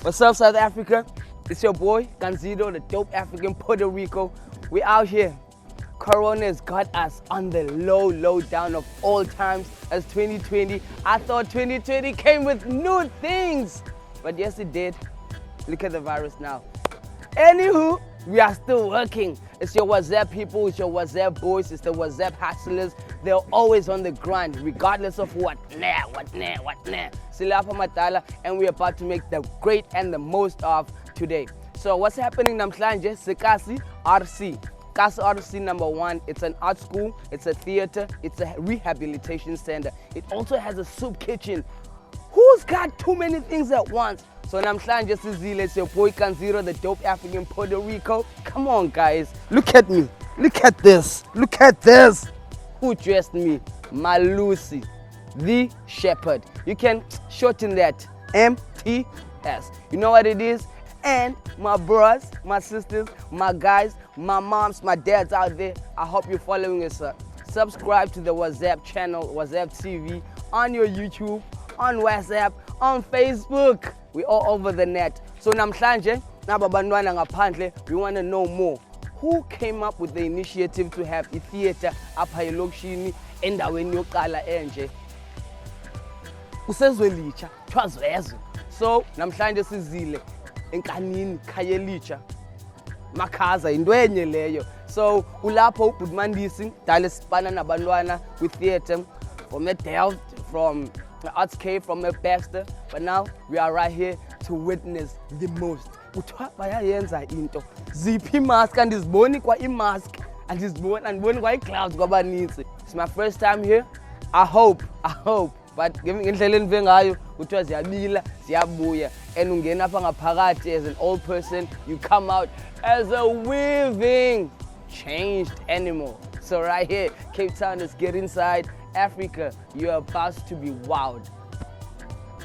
What's up, South Africa? It's your boy, Ganzido, the dope African Puerto Rico. We out here. Corona has got us on the low down of all times as 2020. I thought 2020 came with new things, but yes it did. Look at the virus now. Anywho, we are still working. It's your Whazup people, it's your Whazup boys, it's the Whazup hustlers. They're always on the grind, regardless of what nah. Silapa Matala, and we're about to make the great and the most of today. So what's happening namhlanje? Sekasi RC. Kasi RC number 1, it's an art school, it's a theater, it's a rehabilitation center. It also has a soup kitchen. Who's got too many things at once? So namhlanje sizile, it's your boy Kanziro, the dope African Puerto Rico. Come on guys, look at me, look at this. Who dressed me? Malusi, the shepherd. You can shorten that, MTS. You know what it is? And my bros, my sisters, my guys, my moms, my dads out there, I hope you're following us up. Subscribe to the Whazup channel, Whazup TV, on your YouTube, on WhatsApp, on Facebook. We're all over the net. So namhlanje, nababantwana ngaphandle, we want to know more. Who came up with the initiative to have a theater apha elokishini endaweni yoqala enje? Usezwelicha, twazwezwe. So namhlanje sizile enkanini khayelicha. Makhaza into enye leyo. So ulapho ubudmandisi dale sipana nabantwana with theater from the Delft, from the Artscape, from the Baxter. But now we are right here to witness the most. Uthiwa bayayenza into. Ziphi mask andiziboni kwa imask andiziboni kwa iclouds kwabanintsi. It's my first time here. I hope. But ngendlela enve ngayo kuthiwa ziyabila, ziyabuya. And ungena apha ngaphakathi as an old person, you come out as a living, changed animal. So right here, Cape Town, let's get inside. Africa, you're about to be wowed.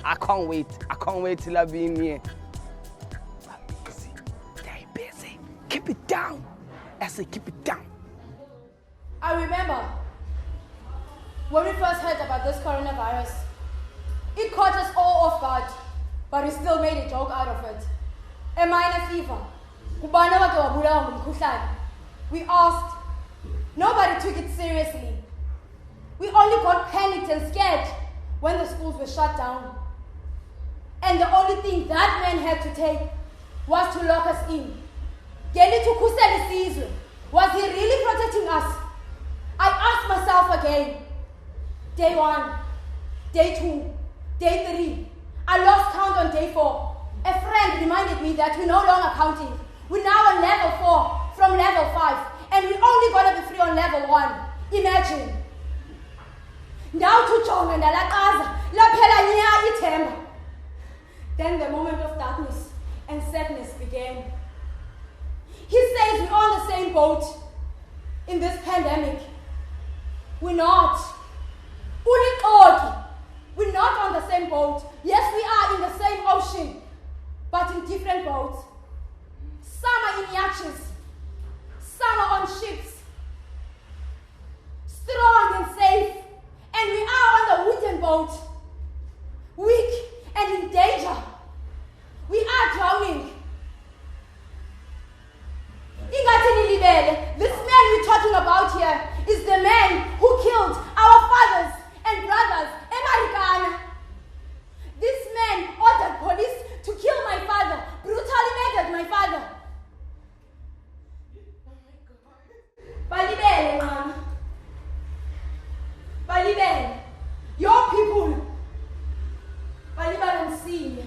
I can't wait till I be in here. Stay busy. Keep it down. I say keep it down. I remember when we first heard about this coronavirus, it caught us all off guard, but we still made a joke out of it. A minor fever. We asked. Nobody took it seriously. We only got panicked and scared when the schools were shut down. And the only thing that man had to take was to lock us in. Was he really protecting us? I asked myself again. Day 1, day 2, day 3. I lost count on day 4. A friend reminded me that we're no longer counting. We're now on level 4 from level 5. And we're only gonna be free on level 1. Imagine. Then the moment of darkness and sadness began. He says we're on the same boat in this pandemic. We're not. We're not on the same boat. Yes, we are in the same ocean, but in different boats. Some are in yachts, some are on ships, strong and safe, and we are on the wooden boat, weak and in danger. We are drowning. This man we're talking about here is the man who killed our fathers and brothers, Americana. This man ordered police to kill my father, brutally murdered my father. Balibele, man. Balibele. Your people. Balibele and see.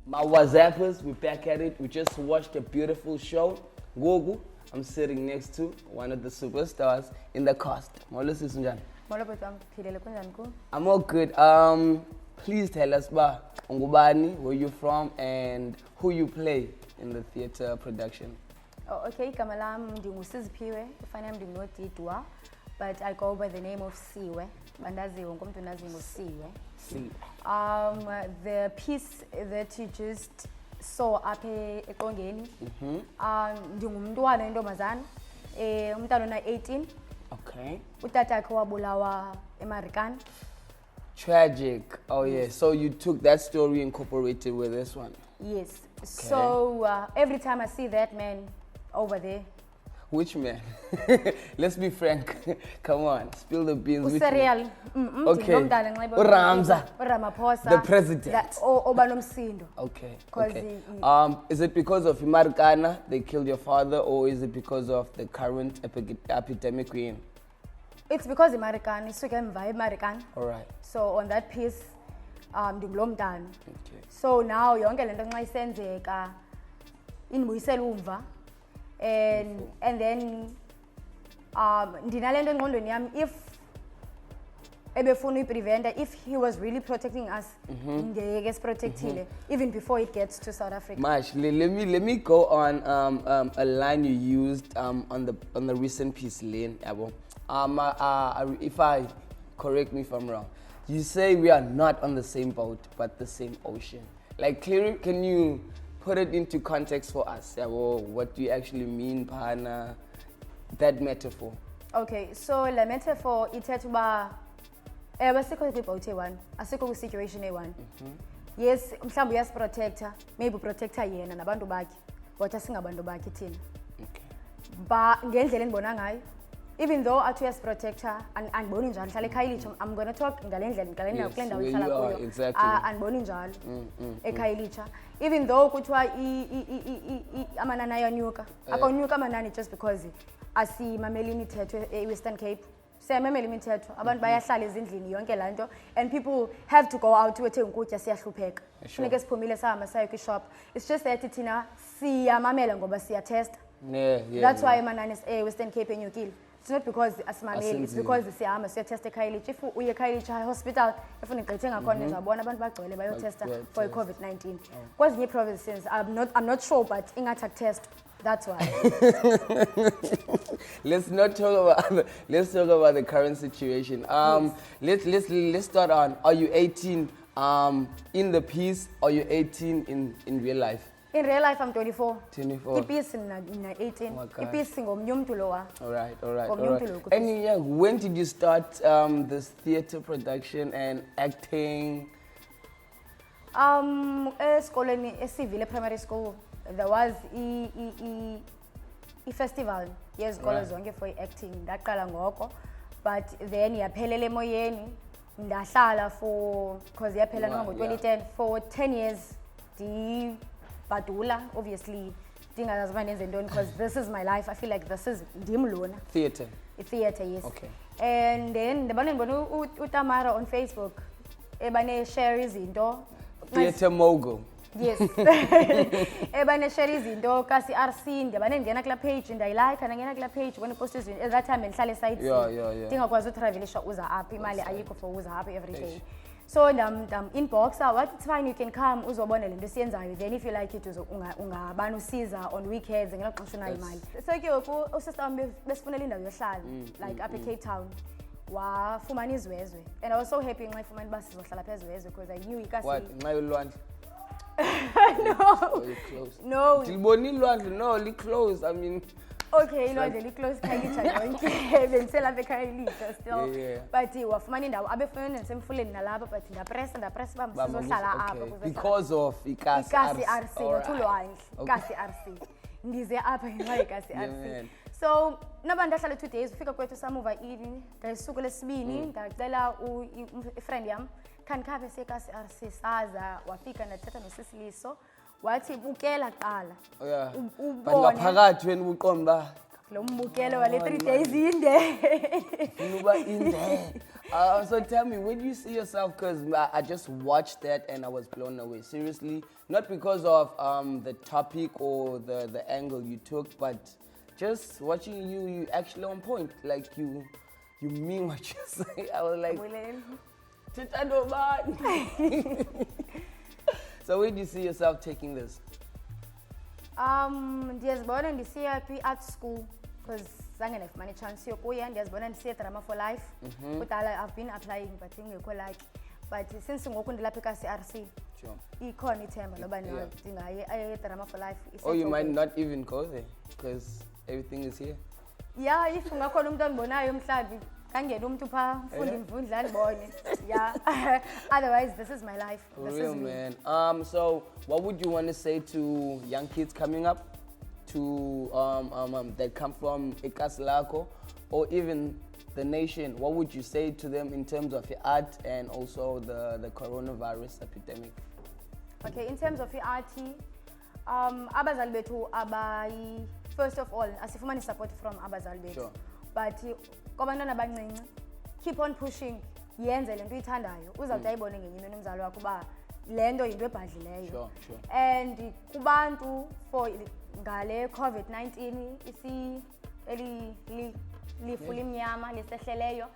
My Whazuppers, we're back at it. We just watched a beautiful show. Gogu, I'm sitting next to one of the superstars in the cast. I'm all good. Please tell us about Ongubani, where you're from, and who you play in the theater production. Oh, okay, Kamalam Dingusipiwe, if I am Dinotitwa, but I go by the name of Siwe. Bandazi Wongomtunazingo Siwe. The piece that you just saw up ekongeni, ndingumntwana entombazana, umntana ona 18. Okay. Utata wakhe wabulawa eMarikana. Tragic. Oh yeah. So you took that story, incorporated with this one. Yes. So every time I see that man over there. Which man? Let's be frank. Come on, spill the beans. Userial. Okay. Ramaphosa. The president. Okay. Okay. Is it because of Marikana they killed your father, or is it because of the current epidemic we're in? It's because of Marikana. It's Marikana. All right. So on that piece, Okay. So now yonke lento nxa isenzeka inibuyisela umva and then ndinalento engqondweni yami if ebefuna uyipreventa, if he was really protecting us ngeke siprotectile even before it gets to South Africa. Mash, let me go on a line you used on the recent piece, Lane. If I correct me if I'm wrong, you say we are not on the same boat but the same ocean. Like, clearly, can you put it into context for us? What do you actually mean, Pana? That metaphor. Okay, so the metaphor ithetha uba asikho kwiboat eyi-one, asikho kwi-situation eyi-one. Yes, mhlawumbe uyasiprotector, maybe uprotector yena nabantu bakhe, but asingabantu bakhe thina. Okay. Ba ngendlela endibona ngayo, even though athi uyasiprotector andiboni njalo, ndihlala eKhayelitsha, I'm going to talk ngale ndawo kule ndawo ihlala kuyo. Andiboni njalo eKhayelitsha. Even though kuthiwa amanani ayanyuka, akonyuka amanani just because asimameli imithetho e-Western Cape. Siyamamela imithetho, abantu bayahlala ezindlini yonke laa nto, and people have to go out uyothenga ukutya, siyahlupheka. Funeke siphumile sahamba sayo kwishop. It's just that thina siyamamela ngoba siyatesta. That's why amanani e-Western Cape enyukile. It's not because asimameli, it's because siyahamba siyotesta eKhayelitsha. If uye eKhayelitsha hospital efuna igqithe ngakhona uzabona abantu bagcwele bayotesta for i-COVID-19. Kwezinye provinces, I'm not sure, but ingathi akutest. That's why. Let's talk about the current situation. Let's start on, are you 18 in the piece, or are you 18 in real life? In real life, I'm 24. 24. Ipiece na 18. Ipiece ngomnye umuntu lowa. All right. And when did you start this theater production and acting? Esikoleni esivile primary school, there was a festival yezikolo zonke for acting. Ndaqala ngoko, but then yaphelela emoyeni. Ndahlala for, because yaphela ngo-2010 for 10 years. Badula, obviously, because this is my life. I feel like this is Dimluna. Theater. Theater, yes. Okay. And then the Utamara on Facebook, ebane share izinto. Theater mogul. Yes. Ebane share izinto kasi RC ndiyabane ngena kula page and I like and ngena kula page when post izinto at that time ngihlale site. Yeah. Ndingakwazi utravelisha uza apha imali ayikho for uza apha every day. So inbox what it's fine, you can come uzobona lento siyenzayo, then if you like it ungabana usiza on weekends ngeloxesha unayo imali. So ke usister wami besifunela indawo yohlala like up in Cape Town. Wafumana izwezwe, and I was so happy nxa ifumana basi sizohlala phezwezwe because I knew ikasi. What? Nxa yolwandle? No. Tiliboni ilwandle? No, li close. I mean, okay, ilwandle li close Khayelitsha yonke. Bensela eKhayelitsha still. Yeah. But wafumana indawo abefuna nasemfuleni nalapha, but ndapressa bamba sizohlala apha because of ikasi RC nothulwandle. Ikasi RC. Ndize apha ngenxa yekasi RC. So nabantu ahlala 2 days ufika kwethu samuva ini ngasuku lesibini ngacela friend yami khanikhabe sekasi RC saza wafika nathatha nosisiliso wathi bukela qala. But ngaphakathi wena ubuqomba lo mbukelo wale 3 days inde. So tell me, where do you see yourself? Because I just watched that and I was blown away. Seriously, not because of the topic or the angle you took, but just watching you actually on point. Like you mean what you say. I was like, so where do you see yourself taking this? Ndiyazibona ndisiya kwi-art school because zange ndafumana chance yokuya. Ndiyazibona ndisiya drama for life. Kudala I've been applying but ingekho like. But since ngoku ndilapha ikasi RC, ikhona ithemba loba ndingaye drama for life. Or you might not even go there because everything is here. Yeah, if ungakhona umuntu ongibonayo umhlabi Kangena umuntu pha ufunda imvundla libone. Yeah. Otherwise, this is my life. This Real is me. man. So what would you want to say to young kids coming up to that come from Ikaslako or even the nation? What would you say to them in terms of your art and also the coronavirus epidemic? Okay, in terms of art, abazali bethu abayi, first of all, asifumani support from abazali bethu. Sure. But kwabantwana abancinci, keep on pushing. Yenze lento uyithandayo. Uzawuthi ayibone ngenye imini umzali wakho uba le nto yinto ebhadlileyo. Sure, sure. And kubantu for ngale COVID-19 lifu limnyama lisehleleyo,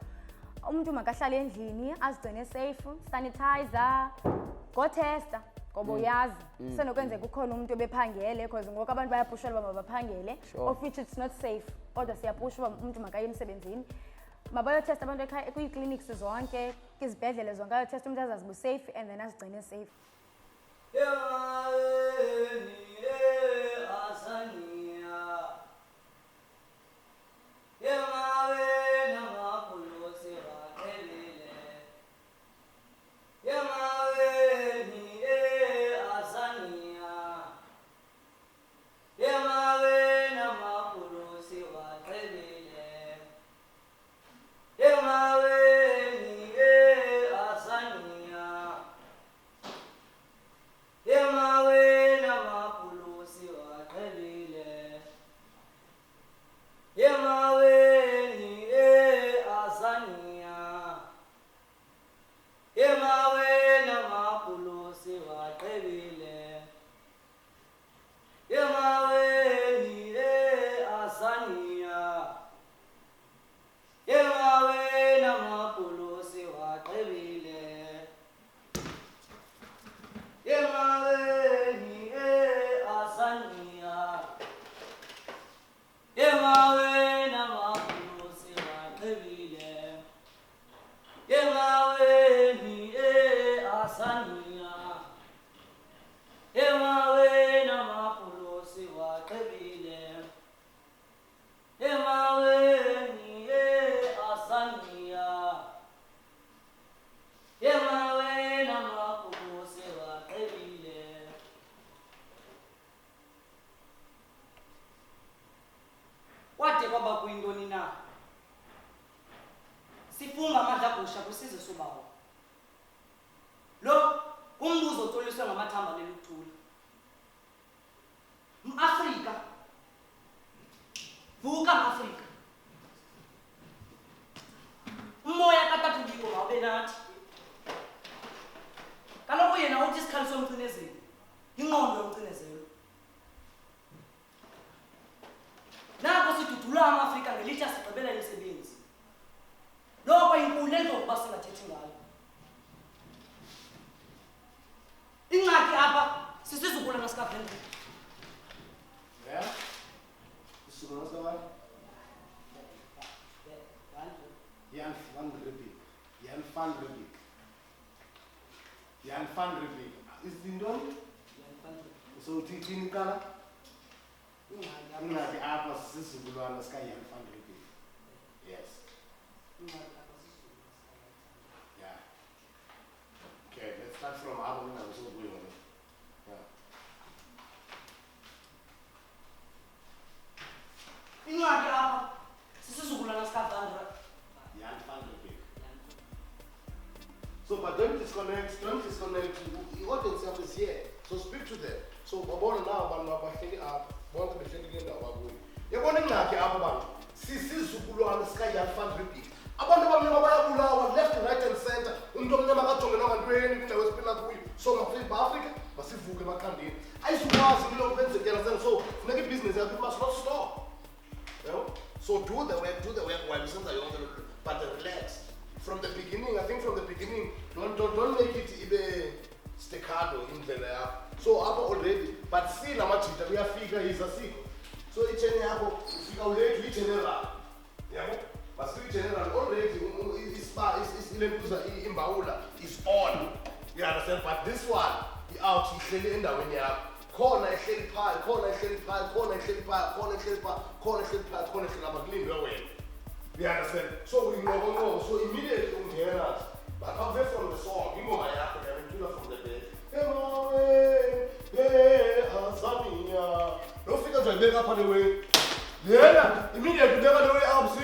umuntu makahlale endlini azigcine safe, sanitizer, go tester ngoba uyazi senokwenzeka ukhona umuntu obephangele because ngoku abantu bayaphushwa uba mabaphangele, of which it's not safe, kodwa siyapushwa uba umuntu makaye emsebenzini. Mabayotesta abantu kwii-clinics zonke, kwizibhedlele zonke, ayotesta umuntu azazi bu-safe and then azigcine safe. Sifunga amandla agusha kwisizwe sobawo. Lo umbuzo otoliswe ngamathamba leluthuli. Afrika. Vuka Afrika. Umoya kathathu biko wabe nathi. Kaloku yena uthi isikhali somcinezelo. Ingqondo yomcinezelo. Nako sidudula amaAfrika ngelithi sigqibela imisebenzi. Lokho inkulu endokuba singathethi ngayo. Ingxaki apha sisizukula nasikavendela. Yeah. Isukuma sawa. Yan fan repeat. Izinto so uthini kala? Ingxaki apha sisizukulwana sika yan fan repeat. Yes. Yeah. Okay, let's start from Abu now. So we want. Yeah. Ingxaki apha sisizukula nasikavendela. Yan fan repeat. So, but don't disconnect. The audience is here. So speak to them. So, babona now, bantu up. Bonke behleli indawo bakuyo. Yabona ingxaki apha bantu. Sisizukulwana sika yan fan repeat. Abantu abamnyama bayabulawa left right and center. Umuntu omnyama akajongena ngantweni kwindawo esiphila kuyo. So ngaphandle ba-Afrika basivuke emakhambeni. Ayizukwazi into yokwenzekela zenza. So funeka ibhizinesi yakho must not stop. You know? So do the work while usenza yonke lo nto. But relax. From the beginning, I think from the beginning, don't make it ibe staccato indlela yakho. So apha already, but see la majita kuyafika yiza sikho. So ichene yakho ufika ulate general. Yabo? But still general already ilembuza imbawula is on. You understand? But this one, out ihleli endaweni yakho. Khona ehleli phaya, khona ehleli phaya, khona ehleli phaya, khona ehleli phaya, khona ehleli phaya, khona ehleli phaya, kulindwe wena. You understand? So we know. So immediately we hear us. But come away from the song, you know my African, and you from the bed. Don't figure to make up on the way. Yeah, immediately they never the way out.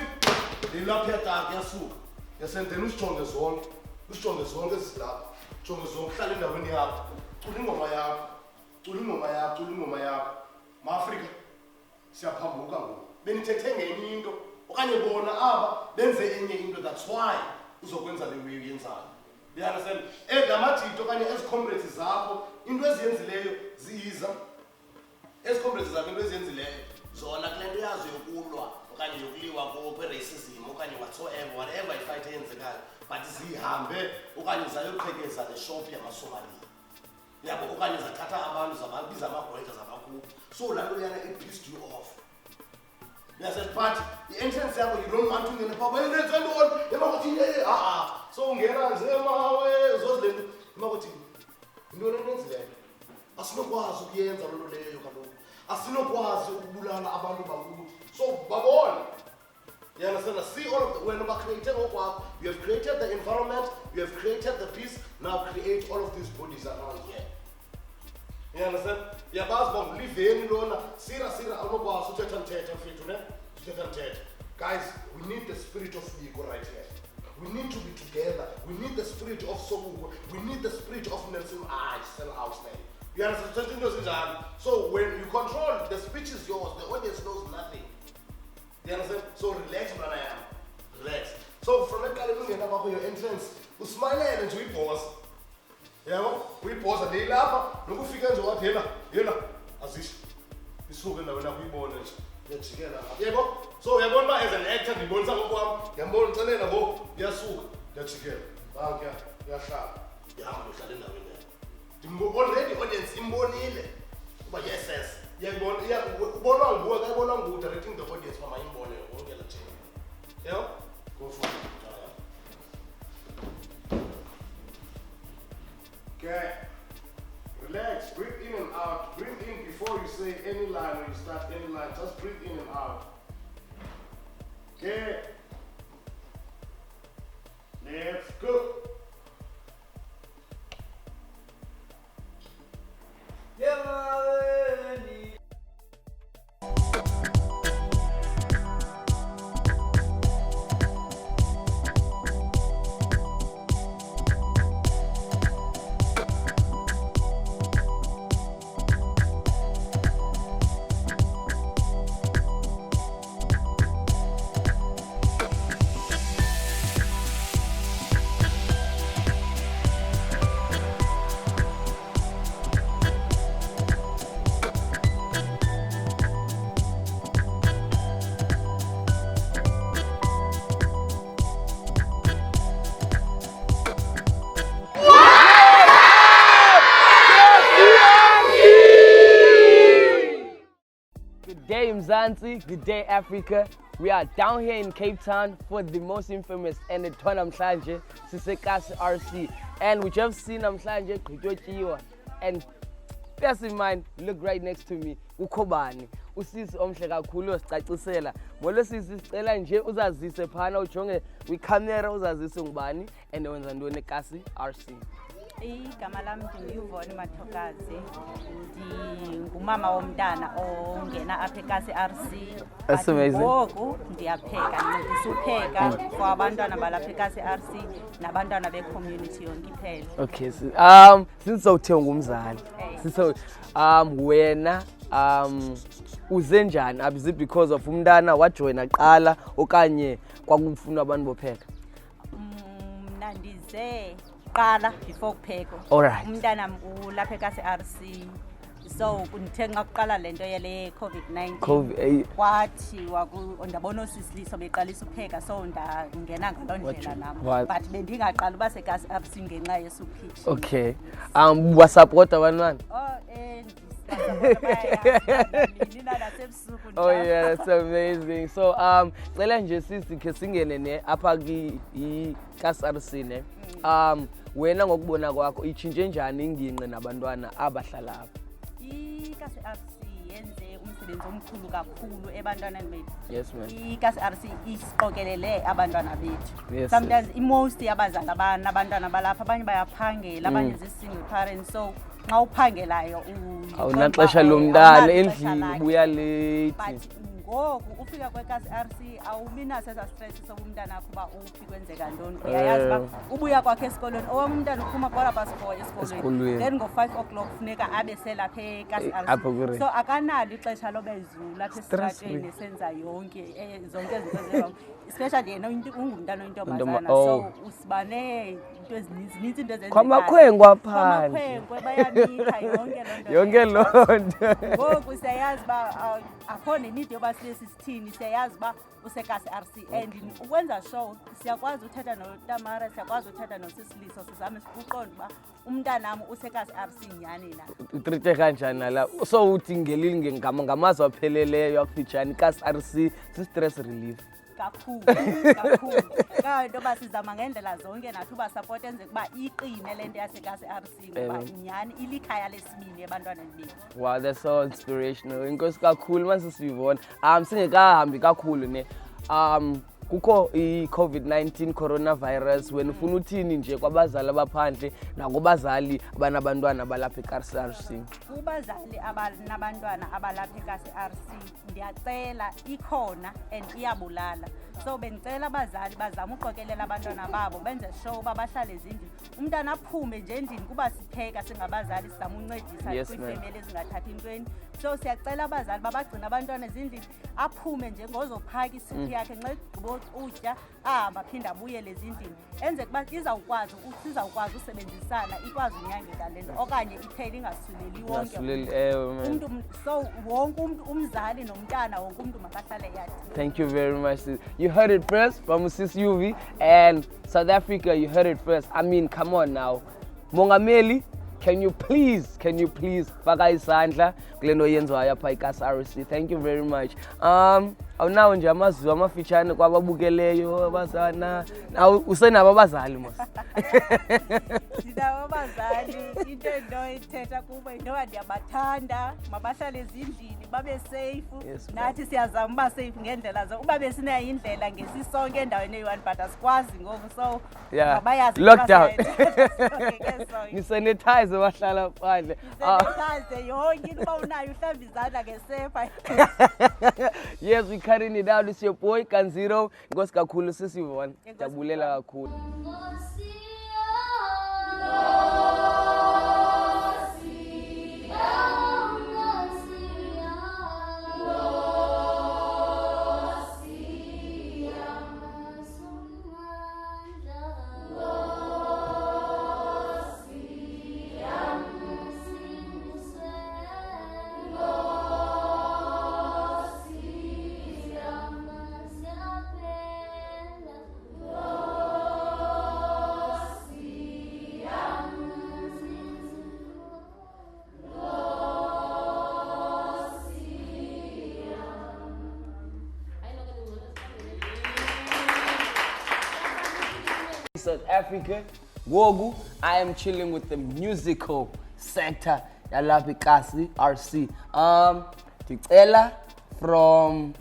They love your tag, your soup. You sent the new strongest one. The strongest one is slap. Strongest one, telling them when you have. Tuling on my Africa. Siyaphambukanga. Benithethe ngenye into. Okanye bona aba benze enye into, that's why uzokwenza le way uyenzayo. You understand? Ngamathito okanye ezicomrades zakho into eziyenzileyo ziyiza. Ezicomrades zakho into eziyenzileyo zona kule nto yazo yokulwa okanye yokuliwa kwe-racism okanye whatever ifight eyenzekayo, but zihambe okanye zayoqhekeza le shop yamaSomali. Yabo okanye zathatha abantu zababiza amagqwetha zabakhulu. So laa nto yana it pissed you off. Yes, but the entrance level, you don't want to get a pop. So ungena nzema we zozile makuthi into lenenzile asinokwazi ukuyenza lolo leyo kaloku asinokwazi ukubulala abantu bakuthi. So babona, you understand? See all of the, when we created okwakho, you have created the environment, you have created the peace, now create all of these bodies around here. You understand? Yabazi bom liveni lona sira alokwazi uthetha mthetho mfethu ne uthetha mthetho. Guys, we need the spirit of ego right here. We need to be together. We need the spirit of Sobuko. We need the spirit of Nelson Outstanding. You understand? So when you control, the speech is yours. The audience knows nothing. You understand? So relax, man. I am relax. So from that kind of your entrance, you smile and we pause. Yabo, we pause a day lapha, nokufika nje wathi yena azishi. Isuke na wena kuyibona nje. Yajikela. Yebo. So yabona ba as an actor ngibonisa ngokwami, ngiyambona ucelela ngo yasuka, yajikela. Bank yahlala. Yahamba uhlala endaweni yakho. Already audience imbonile. Kuba yes. Yabona ubonwa nguwe, kayibonwa nguwe directing the audience mama imbone wonke la thing. Yebo? Go for it. Okay, relax, breathe in and out. Breathe in before you say any line or you start any line. Just breathe in and out. Okay, let's go. Good day Mzansi, good day Africa. We are down here in Cape Town for the most infamous and the namhlanje sisekasi RC, and which have seen namhlanje Qwabi, and bear in mind, look right next to me, uKhobani usisi omhle kakhulu osicacisela molo sisi sicela nje uzazise phana ujonge kwicamera uzazise ngubani and wenza ntoni ekasi RC. Igama lami ndiyuvoni Mathokazi, ndingumama womntana ongena apha ekasi RC. That's amazing. Ngoku ndiyapheka, ndincedisa upheka for abantwana balapha ekasi RC nabantwana be-community yonke iphela. Okay, since ungumzali so wena uze njani abizi because of umntana wajoyina qala okanye kwakufuna abantu bopheka? Mna ndize qala before kupheko. Alright. Umntana ulapha ekasi RC, so ndithenga kuqala lento yale COVID-19 kwathi ndabona osisiliso beqalisa ukupheka, so ndangena ngaloo ndlela nami, but bendingaqala uba sekasi RC ngenxa yesuphithi. Okay, wasapota abantwana? Oh yeah, that's amazing. So cela nje sisi ke singene ne apha ikasi RC ne. Wena ngokubona kwakho ichinje njani ingingqe nabantwana abahlala apha? Ikasi RC yenze umsebenzi omkhulu kakhulu ebantwaneni bethu. Yes, ma'am. Ikasi RC isiqokelele abantwana bethu. Yes, Sometimes most yabazali abantwana balapha abanye bayaphangela abanye single parents, so xa uphangelayo awunaxesha lomntana endlini ubuya late. But ngoku ufika kwekasi RC awubinaso esa stress soba umntana akho uba uphi kwenzeka ntoni. Uyayazi uba ubuya kwakhe esikolweni owam umntana uphuma kwa-4 esikolweni, then ngo-5 o'clock funeka abe selapha ekasi RC. So akanalo ixesha loba ezula apha esitratweni esenza zonke izinto zero, especially yena ungumntana oyintombazana, so usibane into ezininzi into ezenzekayo. Kwamakhwenkwe phandle. Kwamakhwenkwe bayanika yonke loo nto. Ngoku siyayazi uba akho nenidi yoba sibe sisithini, siyayazi uba usekasi RC and ukwenza show siyakwazi uthetha noTamara, siyakwazi uthetha noSisiliso, sizame ukuqonda uba umntanam usekasi RC nyhani na. Utrite kanjani la? So uthi ngelili ngamazwi apheleleyo akufitshane ikasi RC si-stress relief. Kakhulu. Kanti oba sizama ngendlela zonke nathi uba support enze kuba iqine lento yasekasi RC ngoba nyhani ilikhaya lesibini ebantwaneni bethu. Wow, that's so inspirational. Inkosi kakhulu manje sivona. Singekahambi kakhulu ne. Kukho i-COVID-19 coronavirus wena ufuna uthini nje kwabazali abaphandle nakubazali abanabantwana abalapha ekasi RC? Kubazali abanabantwana abalapha ekasi RC ndiyacela ikhona and iyabulala. So bendicela abazali bazama uqokelela abantwana babo benze show uba bahlale ezindlini. Umntana aphume nje endlini kuba sipheka singabazali sizama uncedisa kwiifemeli ezingathathi ntweni. So siyacela abazali babagcina abantwana ezindlini, aphume nje ngozophaka isuphu yakhe nxa egqiba utya ahamba aphinda abuyele ezindlini. Enze kuba sizawukwazi usebenzisana ikwazi unyangeka lento okanye iphele ingasuleli wonke umuntu. So wonke umuntu umzali nomntana wonke umuntu makahlale yakhe. Thank you very much. You heard it first from Sis UV and South Africa. You heard it first. I mean, come on now. Mongameli, can you please faka isandla kule nto yenziwayo apha ikasi RC? Thank you very much. Awunawo nje amazwi amafitshane kwababukeleyo abazana. Usenabo abazali mos. Ndinabo abazali, into endinoyithetha kubo yintoba ndiyabathanda, mabahlale ezindlini babe safe. Nathi siyazama uba safe ngendlela zo. Uba besinayo indlela ngesisonke endaweni eyi-1 but asikwazi ngoku, so mabayazi lockdown. Nisanitize bahlala phandle. Sanitize yonke into uba unayo uhlamba izandla ngesepa. Yes, we carrying it out. It's your boy Kanziro. Inkosi kakhulu sisivona. Jabulela kakhulu. South Africa. Wogu, I am chilling with the musical sector yalapha ikasi RC. Ndicela from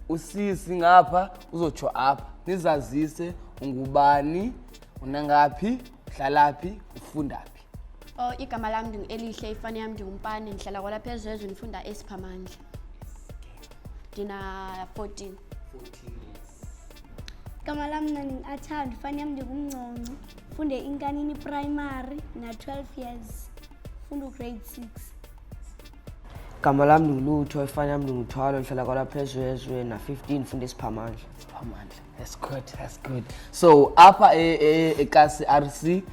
usisi ngapha uzotsho apha nizazise ungubani, unangaphi, hlalaphi, ufundaphi. Igama lami ndingu-Elihle, ifani yami ndingumpani, ndihlala kwalapha eZezwe, ndifunda eSiphamandla. Ndina 14. Igama lami ndingu-Athando, ifani yami ndingumnconco, funde Inkanini Primary na 12 years, funda grade 6. Igama lami ndingulutho, ifani yami ndinguthwalo, ndihlala kwalapha eZezwe na 15, funda eSiphamandla. That's good, that's good. So apha ekasi RC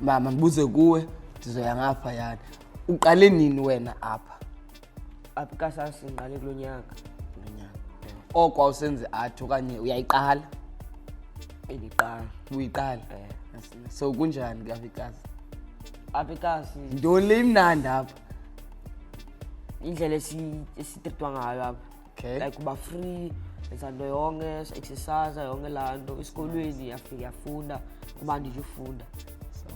mama ndibuze kuwe ndizoya ngapha yani. Uqale nini wena apha? Apha ikasi RC ngiqale kulo nyaka. Okwa usenze athi okanye uyayiqala? Endiqala. Uyiqala? So kunjani ke apha ikasi? Apha ikasi Ntoni le imnandi apha? indlela esitreatwa ngayo apha. Okay. Like uba free, enza nto yonke, exercise yonke laa nto, esikolweni yafika yafunda, kuba ndije ufunda.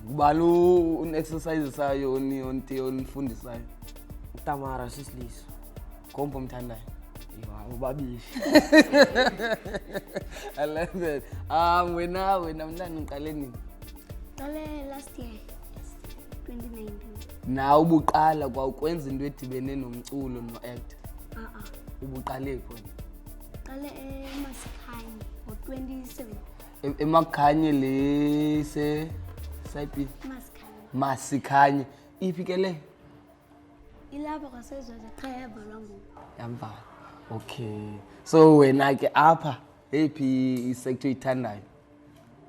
Ngubani un-exercisesayo onifundisayo? Tamara sisiliso. Kompo mthandayo. Ubabishi. I love it. Wena mntana uqale nini? Qale last year 2019. Na ubuqala kwakwenza into edibene nomculo no-act. Ubuqale khona? Qale eMasikhanye ngo-2017. Emakhanye lese sayipi? Masikhanye. Iphi ke le? Ilapha kwaseZoza cha yavalwa ngoku. Yamva. Okay. So wena ke apha ephi isector oyithandayo?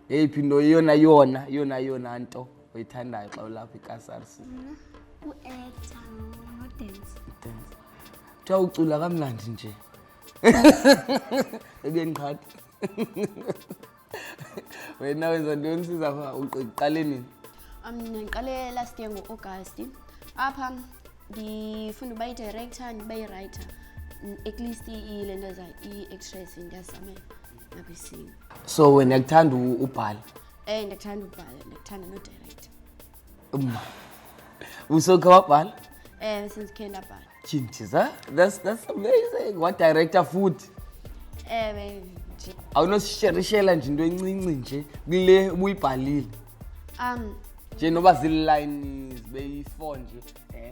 Ephi no yona nto oyithandayo xa ulapha eKasarsi? U-actor no-dance. Kuthiwa ucula kamnandi nje. Ebengiqhatha. Wena wenza ntoni sizapha uqale nini? Ngiqale last year ngo-August. Apha ndifunda ukuba yi-director ndiba yi-writer. At least ilento zayo i-actress ndiyazamela nakwisini. So wena kuthanda ubhala? Ndiyakuthanda ubhala, ndiyakuthanda no-director. Usokha wabhala? Since khe ndabhala. Chintiza? That's amazing. What director futhi? Nje. Awunosisherishela nje into encinci nje kule ubuyibhalile. Nje noba ziline zibe-4 nje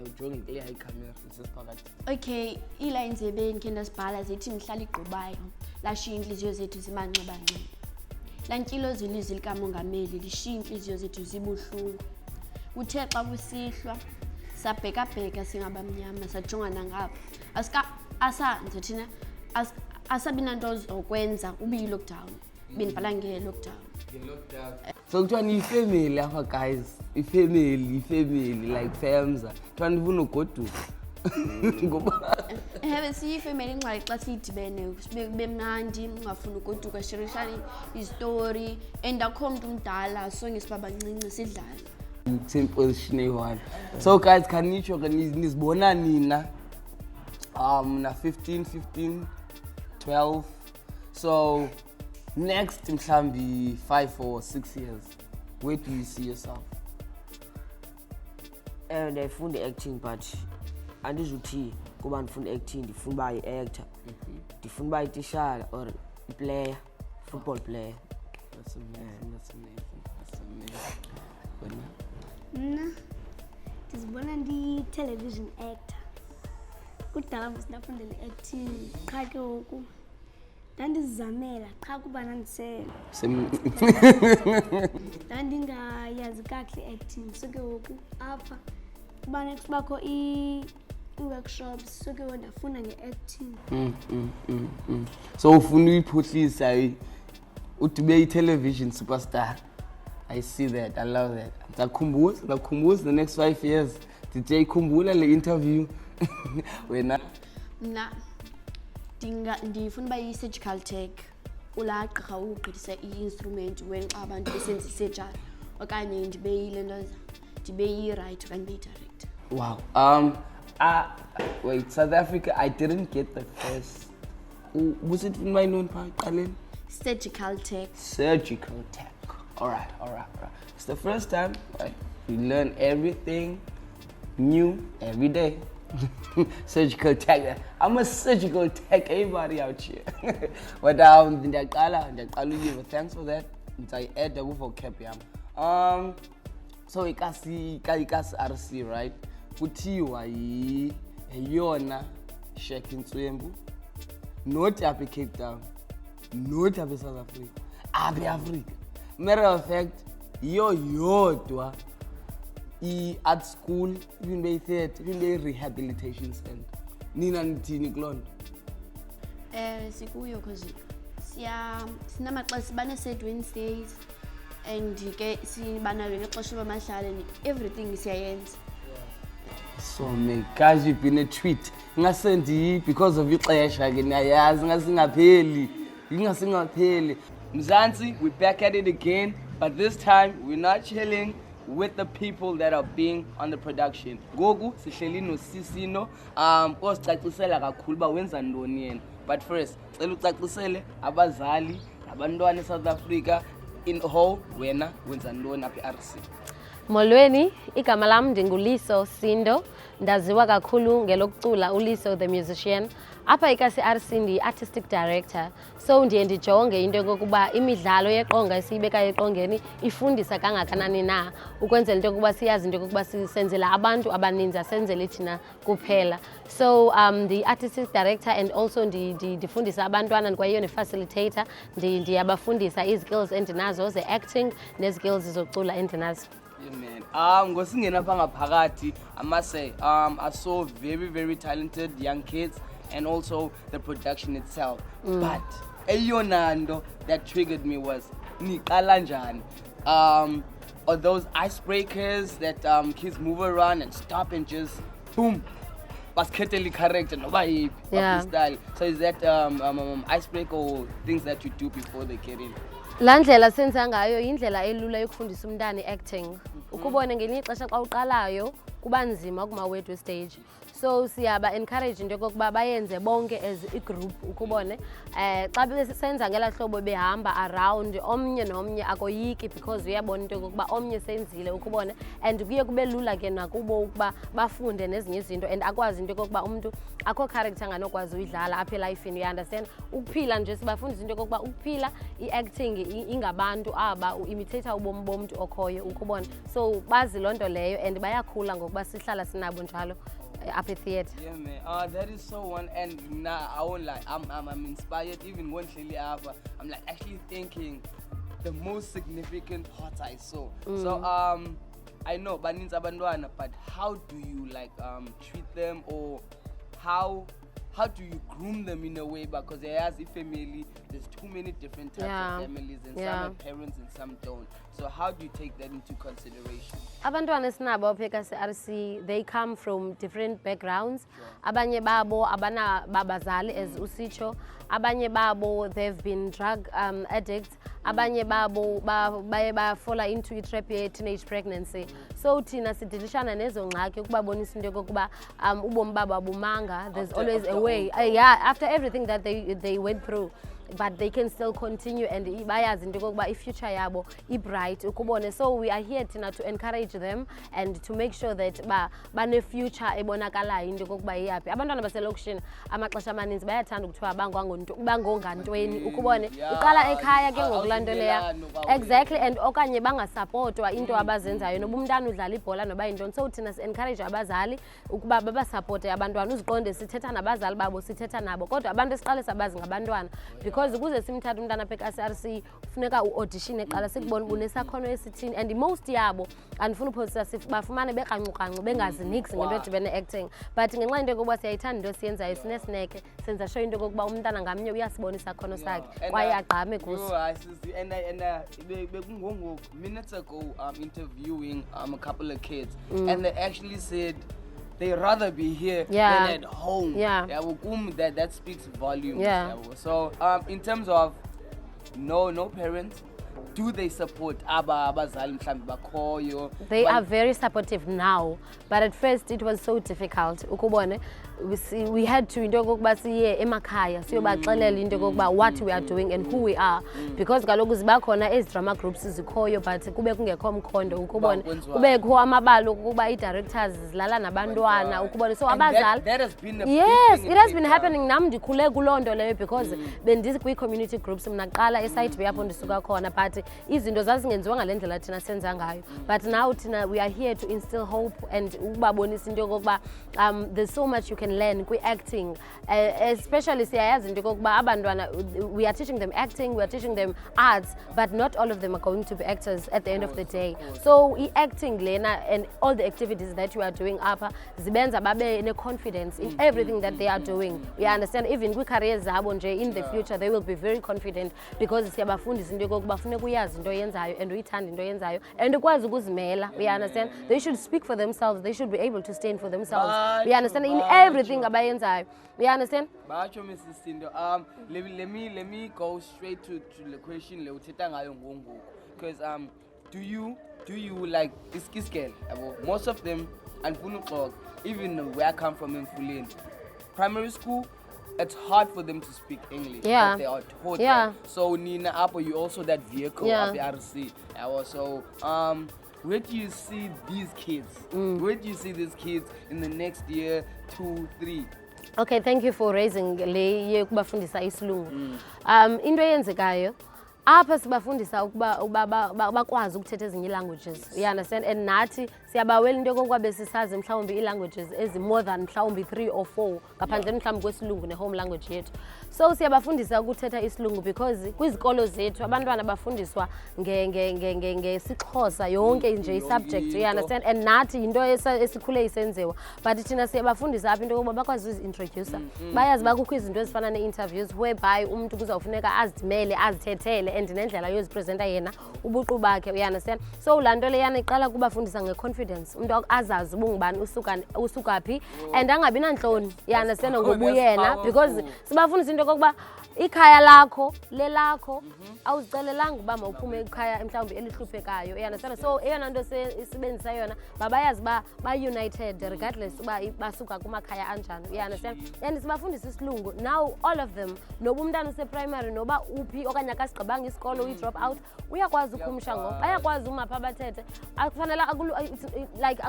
ujonge clear icamera sesiphakathi. Okay, ii-lines ebendikhe ndazibhala zithi mhlala igqubayo lashiya iintliziyo zethu zimanxibanxiba. Lantyilo zilizwi likamongameli lishiya iintliziyo zethu zibuhlungu. Kuthe xa kusihlwa sabhekabheka singabamnyama sajongana ngapha asanze thina asabi nanto zokwenza ubiyi-lockdown bendibhala nge-lockdown. So kuthiwa niyifamily apha guys, ifamily like Femza kuthiwa ndifuna ugoduka ngoba siyifamily ingxaki xa siyidibene kube mnandi ungafuni ugoduka shirishane izitori and akho mntu mdala sonke sibabancinci sidlala. Same position eyi-1. So guys, khanitsho ke nizibona nina na 15, 12. So next mhlambi 5 or 6 years, where do you see yourself? Ndifunda acting but andizuthi kuba ndifunda acting ndifuna uba yi-actor. Ndifuna uba yitishala or i-player, football player. That's amazing. Mna ndizibona ndi-television actor. Kudala mos ndafundela i-acting qha ke ngoku ndandizizamela qha kuba ndandingayazi kakuhle i-acting. So ke ngoku apha kuba next bakho i-workshops, so ke ngoku ndafunda nge-acting. So ufuna uyiphuhlisa udibe yi-television superstar. I see that. I love that. Ndakukhumbuza the next 5 years. DJ ikhumbula le interview. Wena? Mna ndifuna uba yi-surgical tech. Ulaa gqirha ugqithisa i-instrument when abantu besenza i-surgery okanye ndibe yile ndibe yi-writer okanye ndibe yi-director. Wow. Wait, South Africa, I didn't get the first. Was it in my known part? Surgical tech. Surgical tech. All right. It's the first time we learn everything new every day. Surgical tech. I'm a surgical tech. Everybody out here. But thanks for that. I add the vocab yam. So ikasi RC, right? Kuthiwa yona Shekin Tswembu. Not up Cape Town. Not up South Africa. Up Africa. Matter of fact, yodwa i-art school, even be-theatre, even be-rehabilitation center. Nina nithini kulonto? Sikuyo cause sinamaxesha sibane-sad Wednesdays and ke sibanayo nexesha bamahlale everything siyayenza. So guys, you've been a treat. Ngasendi because of ixesha ke niyayazi ngasingapheli. Mzansi, we're back at it again, but this time we're not chilling with the people that are being on the production. Gogu sihleli no Sisino osicacisela kakhulu ba wenza ntoni yena. But first, cela ucacisele abazali abantwana eSouth Africa in whole wena wenza ntoni apha eRC. Molweni, igama lam ndinguLiso Sindo. Ndaziwa kakhulu ngelokucula uLiso the musician. Apha eKasi-RC ndi-artistic director. So ndiye ndijonge into yokokuba imidlalo yeqonga esiyibekayo eqongeni ifundisa kangakanani na. Ukwenzela into yokokuba siyazi into yokokuba sisenzela abantu abaninzi asenzeli thina kuphela. So the-artistic director and also ndifundisa abantwana kwaye ne-facilitator. Ndiyabafundisa izikills endinazo ze-acting nezikills zokucula endinazo. Yeah, man. Ngosingena apha ngaphakathi, I must say, I saw very talented young kids and also the production itself. But eyona nto that triggered me was niqala njani. Or those icebreakers that kids move around and stop and just boom, basketball character noba yiphi freestyle. So is that icebreaker or things that you do before they get in? La ndlela senza ngayo indlela elula yokufundisa umntana i-acting. Ukubone ngelinye ixesha xa uqalayo kuba nzima kumawethu stage. So siyaba encourage into yokokuba bayenze bonke as i-group ukubone. Xa besenza ngela hlobo behamba around omnye nomnye akoyiki because uyabona into yokokuba omnye senzile ukubone, and kuye kube lula ke nakubo ukuba bafunde nezinye izinto and akwazi into yokokuba umuntu akho character anganokwazi uyidlala apha elifini. You understand? Ukuphila nje sibafundisa into yokokuba ukuphila i-acting ingabantu aba uimitate ubomi bomntu okhoyo ukubona. So bazi loo nto leyo and bayakhula ngokuba sihlala sinabo njalo apha theatre. Yeah, man. That is so one, and nah, I won't lie. I'm inspired. Even when Shelly Abba, I'm like actually thinking the most significant parts I saw. So I know baninzi abantwana, but how do you like treat them, or how do you groom them in a way? Because as a family, there's too many different types of families, and some have parents and some don't. So how do you take that into consideration? Abantwana esinabo apha eKasi-RC, they come from different backgrounds. Abanye babo abana babazali as usitsho. Abanye babo they've been drug addicts. Abanye babo baye bafola into i-trap ye-teenage pregnancy. So thina sidilishana nezo ngxaki ukubabonisa into yokokuba ubomi babo abumanga. There's always a way. After everything that they went through, but they can still continue and bayazi into yokokuba i-future yabo i-bright ukubone. So we are here tina to encourage them and to make sure that bane-future ebonakalayo into yokokuba iyaphi. Abantwana baselokishini amaxesha amaninzi bayathanda ukuthiwa bangongantweni ukubone. Uqala ekhaya ke ngokulaa nto leya. Exactly, and okanye bangasapotwa into abazenzayo noba umntana udlala ibhola noba yintoni. So thina si-encourage abazali ukuba babasapote abantwana. Uziqonde sithetha nabazali babo, sithetha nabo, kodwa abantu esiqale sabazi ngabantwana. Because ukuze simthathe umntana apha eKasi-RC funeka u-audition eqala sikubona unesakhono esithini, and most yabo andifuna uphosisa bafumane bekancukancu bengazi nix ngento edibene acting. But ngenxa into yokokuba siyayithanda into siyenzayo sinesineke senza sure into yokokuba umntana ngamnye uyasibona isakhono sakhe kwaye agqame kuso. Minutes ago interviewing a couple of kids and they actually said they rather be here than at home. That speaks volumes. So in terms of no parents, do they support abazali mhlambe bakhoyo? They are very supportive now, but at first it was so difficult ukubone. We had to into yokokuba siye emakhaya siyobaxelela into yokokuba what we are doing and who we are, because kaloku zibakhona ezi drama groups zikhoyo but kube kungekho mkhondo ukubone, kubekho amabali ukuba i-directors zilala nabantwana ukubone. So abazali, yes, it has been happening. Nam ndikhule kuloo nto leyo because bendizi kwi-community groups mna kuqala esite bay apho ndisuka khona, but izinto zazingenziwa ngale ndlela thina senza ngayo. But now thina we are here to instill hope and ukubabonisa into yokokuba there's so much you can learn kwi-acting, especially siyayazi into yokokuba abantwana we are teaching them acting, we are teaching them arts, but not all of them are going to be actors at the end of the day. So acting lena and all the activities that we are doing apha zibenza babe ne-confidence in everything that they are doing. We understand even kwi-careers zabo nje in the future they will be very confident because siyabafundisa into yokokuba funeka uyazi into yenzayo and uyithanda into yenzayo and ukwazi ukuzimela. We understand they should speak for themselves, they should be able to stand for themselves. We understand in everything abayenzayo. We understand? Bacho Mrs. Sindo, let me go straight to the question le uthetha ngayo ngoku, because do you like this girl? Most of them andifuna uxoxa, even where I come from in Fuleni, primary school, it's hard for them to speak English. But they are taught that. So Nina Apo, you also that vehicle of the RC. So where do you see these kids? Where do you see these kids in the next year, 2, 3? Okay, thank you for raising le yokubafundisa isilungu. Into eyenzekayo apha sibafundisa ukuba bakwazi ukuthetha ezinye languages. You understand? And nathi siyabawela into yokokuba besisazi mhlawumbi ii-languages ezi more than mhlawumbi 3 or 4 ngaphandle mhlawumbi kwesilungu ne-home language yethu. So siyabafundisa ukuthetha isilungu because kwizikolo zethu abantwana bafundiswa ngesixhosa yonke nje i-subject. You understand? And nathi into esikhule isenziwa. But thina siyabafundisa apha into yokuba bakwazi uzi-introducer. Bayazi uba kukho izinto ezifana nee-interviews whereby umuntu kuzawufuneka azidimele azithethele and nendlela yozipresenta yena ubuqu bakhe. You understand? So laa nto leyana iqala kubafundisa nge-confidence. Umuntu azazi uba ungubani usuka phi and angabi nantloni. You understand? Ngobuyena because sibafundisa into yokokuba ikhaya lakho lelakho awuzicelelanga uba mawuphume ikhaya mhlawumbi elihluphekayo. You understand? So eyona nto sisebenzisa yona bayazi uba ba-united regardless uba basuka kumakhaya anjani. You understand? And sibafundisa isilungu now all of them noba umntana useprimary noba uphi okanye akasigqibanga isikolo uyi-drop out uyakwazi ukhumsha ngoba bayakwazi umapha abathethe. Akufanele like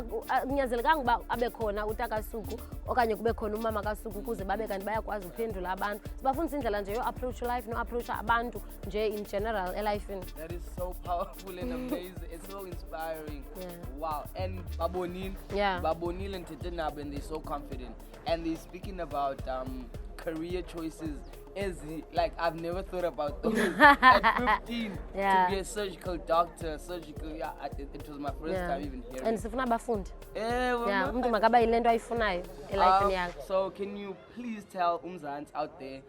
kunyanzelekanga uba abe khona utakasuku okanye kube khona umama kasuku ukuze babe kanti bayakwazi uphendula abantu. Sibafundisa indlela nje yo-approach life no-approach abantu nje in general elifini. That is so powerful and amazing. It's so inspiring. Yeah. Wow. And Babonile and Tetenab, and they're so confident. And they're speaking about career choices. Like I've never thought about those at 15 to be a surgical doctor. It was my first time even hearing. And sifuna abafundi. Umuntu makaba yilento ayifunayo elifini yakhe. So can you please tell Umzansi out there,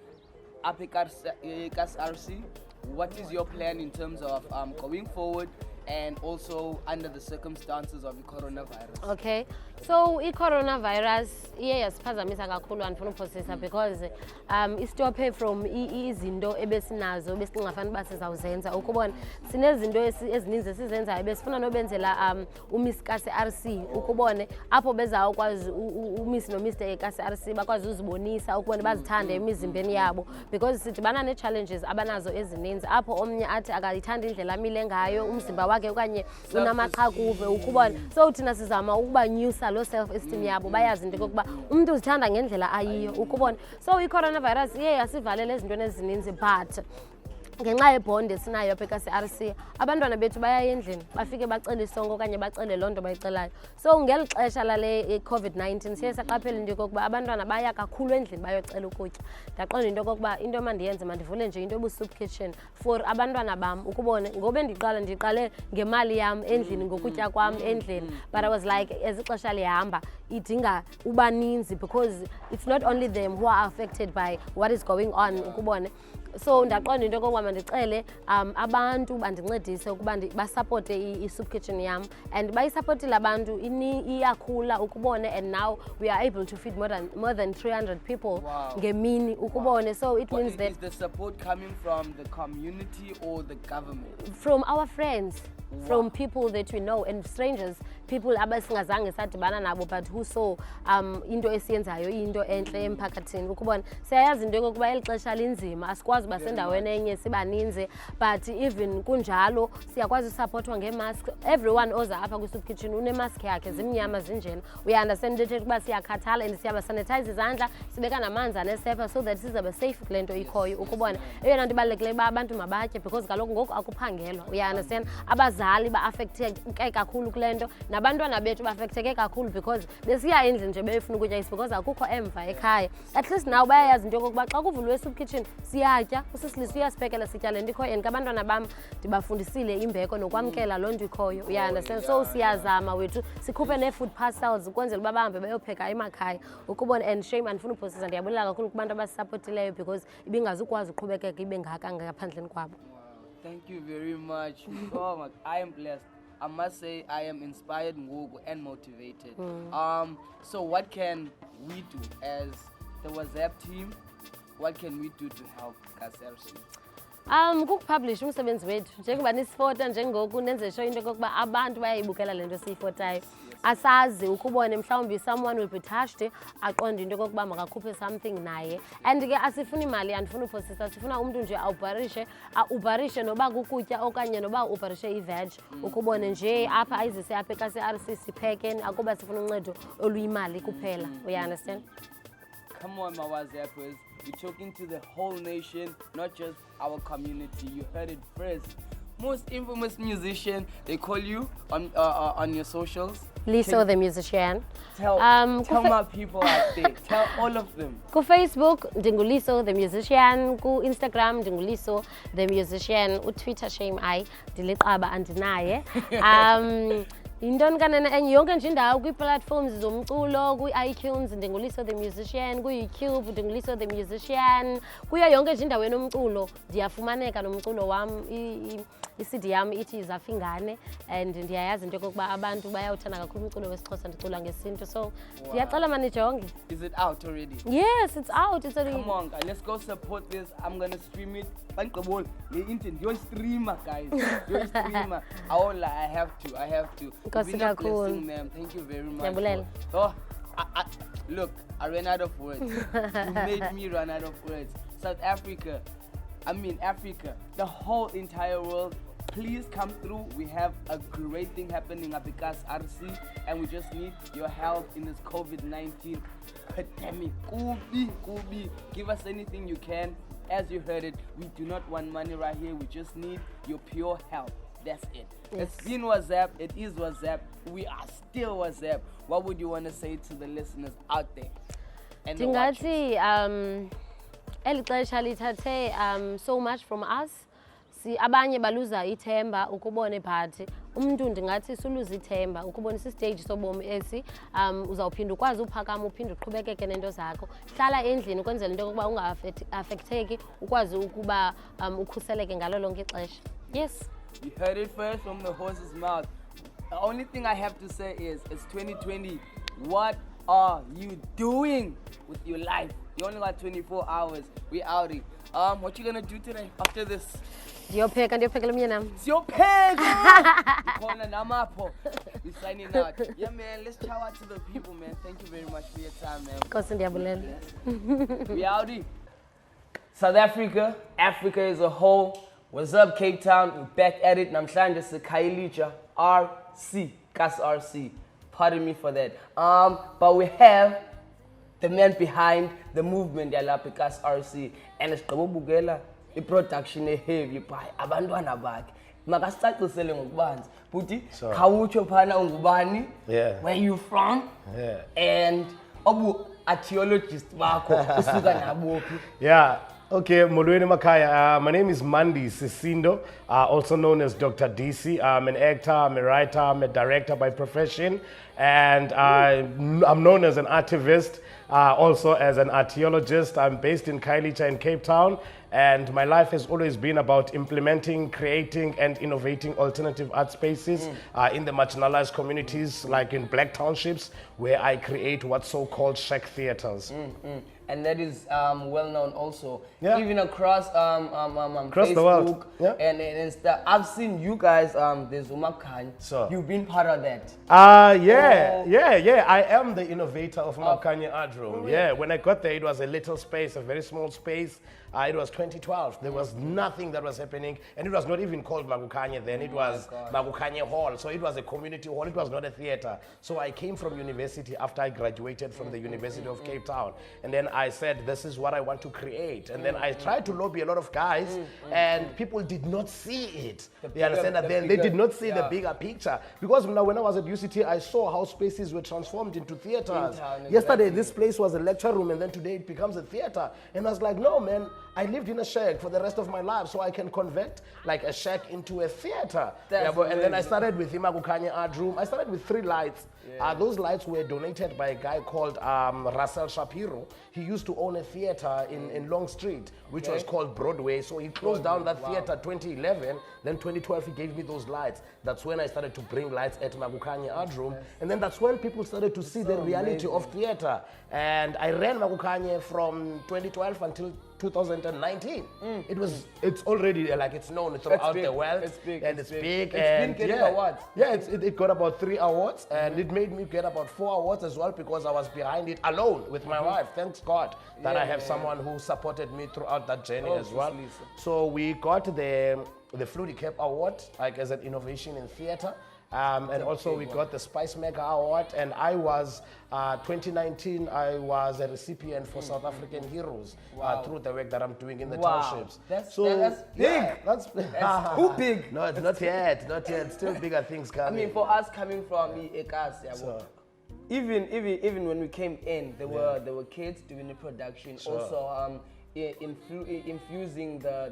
RC, what is your plan in terms of going forward and also under the circumstances of the coronavirus? Okay, so i-coronavirus iye yasiphazamisa kakhulu andifuna uphosisa because istophe from izinto ebesinazo besingafani uba sizawuzenza. Ukubona sinezinto ezininzi esizenzayo besifuna nobenzela umiss kase-RC ukubone apho bezawukwazi umiss nomr kase-RC bakwazi uzibonisa ukubona bazithande emizimbeni yabo because sidibana nee-challenges abanazo ezininzi apho omnye athi akayithanda indlela amile ngayo umzimba wakhe okanye unamaqhakuve ukubona. So thina sizama ukuba nyusa lo self-esteem yabo bayazi into yokuba umuntu uzithanda ngendlela ayiyo ukubona. So i-coronavirus iye yasivalela ezintweni ezininzi but ngenxa yebond esinayo apha kase-RC abantwana bethu baya endlini bafike bacele isongo okanye bacele loo nto bayicelayo. So ngeli xesha lale COVID-19 siye saqaphela into yokokuba abantwana baya kakhulu endlini bayocela ukutya. Ndaqonda into yokokuba into mandiyenze mandivule nje into ebu-soup kitchen for abantwana bam ukubone ngobe ndiqale ngemali yam endlini ngokutya kwam endlini. But I was like as ixesha lihamba idinga ubaninzi because it's not only them who are affected by what is going on ukubone. So ndaqonda into yokokuba mandicele abantu bandincedise ukuba basapote i-soup kitchen yam and bayisapotile abantu iyakhula ukubone and now we are able to feed more than 300 people ngemini ukubone. So it means that is the support coming from the community or the government? From our friends. From people that we know and strangers, people abasingazange sadibana nabo but who saw into esiyenzayo into enhle emphakathini ukubona. Siyayazi into yokuba eli xesha linzima asikwazi uba sendaweni enye sibaninzi but even kunjalo siyakwazi usupportwa ngemask. Everyone oza apha kwi-soup kitchen unemask yakhe zimnyama zinjena. We understand into yokuba siyakhathala and siyabasanitize izandla sibeka namanzi anesepa so that sizabe safe kule nto ikhoyo ukubona. Eyona nto ibalulekileyo uba abantu mabatye because kaloku ngoku akuphangelwa. We understand abazali ba-affecteke kakhulu kule nto nabantwana bethu ba-affecteke kakhulu because besiya endlini nje befuna ukutya is because akukho emva ekhaya. At least naw bayayazi into yokokuba xa kuvulwe soup kitchen siyatya usisilisi uyasiphekela sitya le nto ikhoyo and kabantwana bam ndibafundisile imbeko nokwamkela loo nto ikhoyo. You understand? So siyazama wethu sikhuphe nee-food parcels ukwenzela uba bahambe bayopheka emakhaya ukubona. And shame andifuna uphosisa ndiyabulela kakhulu kubantu abasisapotileyo because ibingazukwazi uqhubekeka ibe ngaka ngaphandleni kwabo. Thank you very much. Oh, I am blessed. I must say I am inspired and motivated. So what can we do as the Whazup team? What can we do to help KSRC? Kukupublish umsebenzi wethu njengoba nisifota njengoku nenze sure into kokuba abantu bayayibukela le nto siyifotayo. Asazi ukubone mhlawumbi someone will be touched aqonde into kokuba makakhuphe something naye. And ke asifuni imali andifuni uphosisa sifuna umuntu nje awubarishe noba kukutya okanye noba ubarishe i-veg ukubone nje apha ayizise apha ka-CRC sipheke akuba sifuna uncedo oluyimali kuphela. We understand? Come on, my Whazuppers. We're talking to the whole nation, not just our community. You heard it first. Most infamous musician, they call you on your socials. Liso the musician. Tell my people out there. Tell all of them. Ku Facebook ndinguliso the musician, ku Instagram ndinguliso the musician, Twitter shame I dilicaba andinaye. Yintoni kanene enye yonke nje indawo kwi-platforms zomculo, kwi-iTunes ndinguliso the musician, ku-YouTube ndinguliso the musician, kuyo yonke nje indawo enomculo ndiyafumaneka nomculo wam. I-CD yam ithi Zafingane and ndiyayazi into yokokuba abantu bayawuthanda kakhulu umculo wesiXhosa ndicula ngesintu, so ndiyacela manijonge. Is it out already? Yes, it's out. It's already. Come on, guys, let's go support this. I'm gonna stream it. You're streamer, guys. You're a streamer. I won't lie, I have to. Because it's been a blessing, ma'am. Thank you very much. So, look, I ran out of words. You made me run out of words. South Africa, Africa, the whole entire world, please come through. We have a great thing happening at the RC, and we just need your help in this COVID-19 pandemic. Qwabi, give us anything you can. As you heard it, we do not want money right here. We just need your pure help. That's it. Yes. It's been Whazup. It is Whazup. We are still Whazup. What would you want to say to the listeners out there? And Ndingathi eli xesha lithathe so much from us. Abanye baluza ithemba ukubone but umuntu ndingathi suluza ithemba ukubona stage sobomi esi uzawuphinda ukwazi uphakama uphinde uqhubekeke nento zakho. Hlala endlini ukwenzela into yokuba unga-affecteki ukwazi ukuba ukhuseleke ngalo lonke ixesha. Yes. You heard it first from the horse's mouth. The only thing I have to say is it's 2020. What are you doing with your life? You only got 24 hours. We outing. What you gonna do today after this? Ndiyopheka umyeni nami. Siyopheka. We're signing out. Yeah, man, let's chow out to the people, man. Thank you very much for your time, man. Nkosi ndiyabulela. We outing. South Africa, Africa as a whole. What's up, Cape Town? We're back at it. Namhlanje Sikhayelitsha RC, Kas RC. Pardon me for that. But we have the man behind the movement yalapha Kas RC, and it's Bugela. The production heavy by abantwana bakhe. Makasicacisele ngokubanzi. Buti, khawutsho phana ungubani? Yeah. Where you from? Yeah. And obu archaeologist bakho usuka nabophi? Yeah. Okay, Molweni Makaya. My name is Mandi Sisindo, also known as Dr. DC. I'm an actor, I'm a writer, I'm a director by profession, and I'm known as an activist, also as an archaeologist. I'm based in Khayelitsha in Cape Town, and my life has always been about implementing, creating, and innovating alternative art spaces in the marginalized communities, like in black townships, where I create what's so-called shack theaters. And that is well known also, even across Facebook the world. And stuff. I've seen you guys, there's Umakhanya. So you've been part of that. Yeah. I am the innovator of Umakhanya Art Room. Yeah, when I got there, it was a little space, a very small space. It was 2012. There was nothing that was happening, and it was not even called Magukhanya then. It was Magukhanya Hall. So it was a community hall. It was not a theater. So I came from university after I graduated from the University of Cape Town, and then I said, this is what I want to create. And then I tried to lobby a lot of guys, and people did not see it. They understand that then they did not see the bigger picture. Because now when I was at UCT, I saw how spaces were transformed into theaters. Yesterday, this place was a lecture room, and then today it becomes a theater. And I was like, no, man, I lived in a shack for the rest of my life, so I can convert like a shack into a theater. And then I started with Magukhanya Art Room. I started with 3 lights. Those lights were donated by a guy called Russell Shapiro. He used to own a theater in Long Street, which was called Broadway. So he closed down that theater 2011. Then 2012, he gave me those lights. That's when I started to bring lights at Magukhanya Art Room. And then that's when people started to see the reality of theater. And I ran Magukhanya from 2012 until 2019. It's already like it's known throughout the world. It's big. And it's big. It's And been getting awards. Yeah, it got about 3 awards, and it made me get about 4 awards as well because I was behind it alone with my wife. Thanks God that I have someone who supported me throughout that journey as well. So we got the Flutie Cap Award, like as an innovation in theatre. And also we got the Spice Maker Award, and I was, 2019, I was a recipient for South African Heroes through the work that I'm doing in the townships. That's big. Yeah, that's too big. No, it's not yet, still bigger things coming. I mean, for us coming from Ekas, even when we came in, there were kids doing the production, also infusing the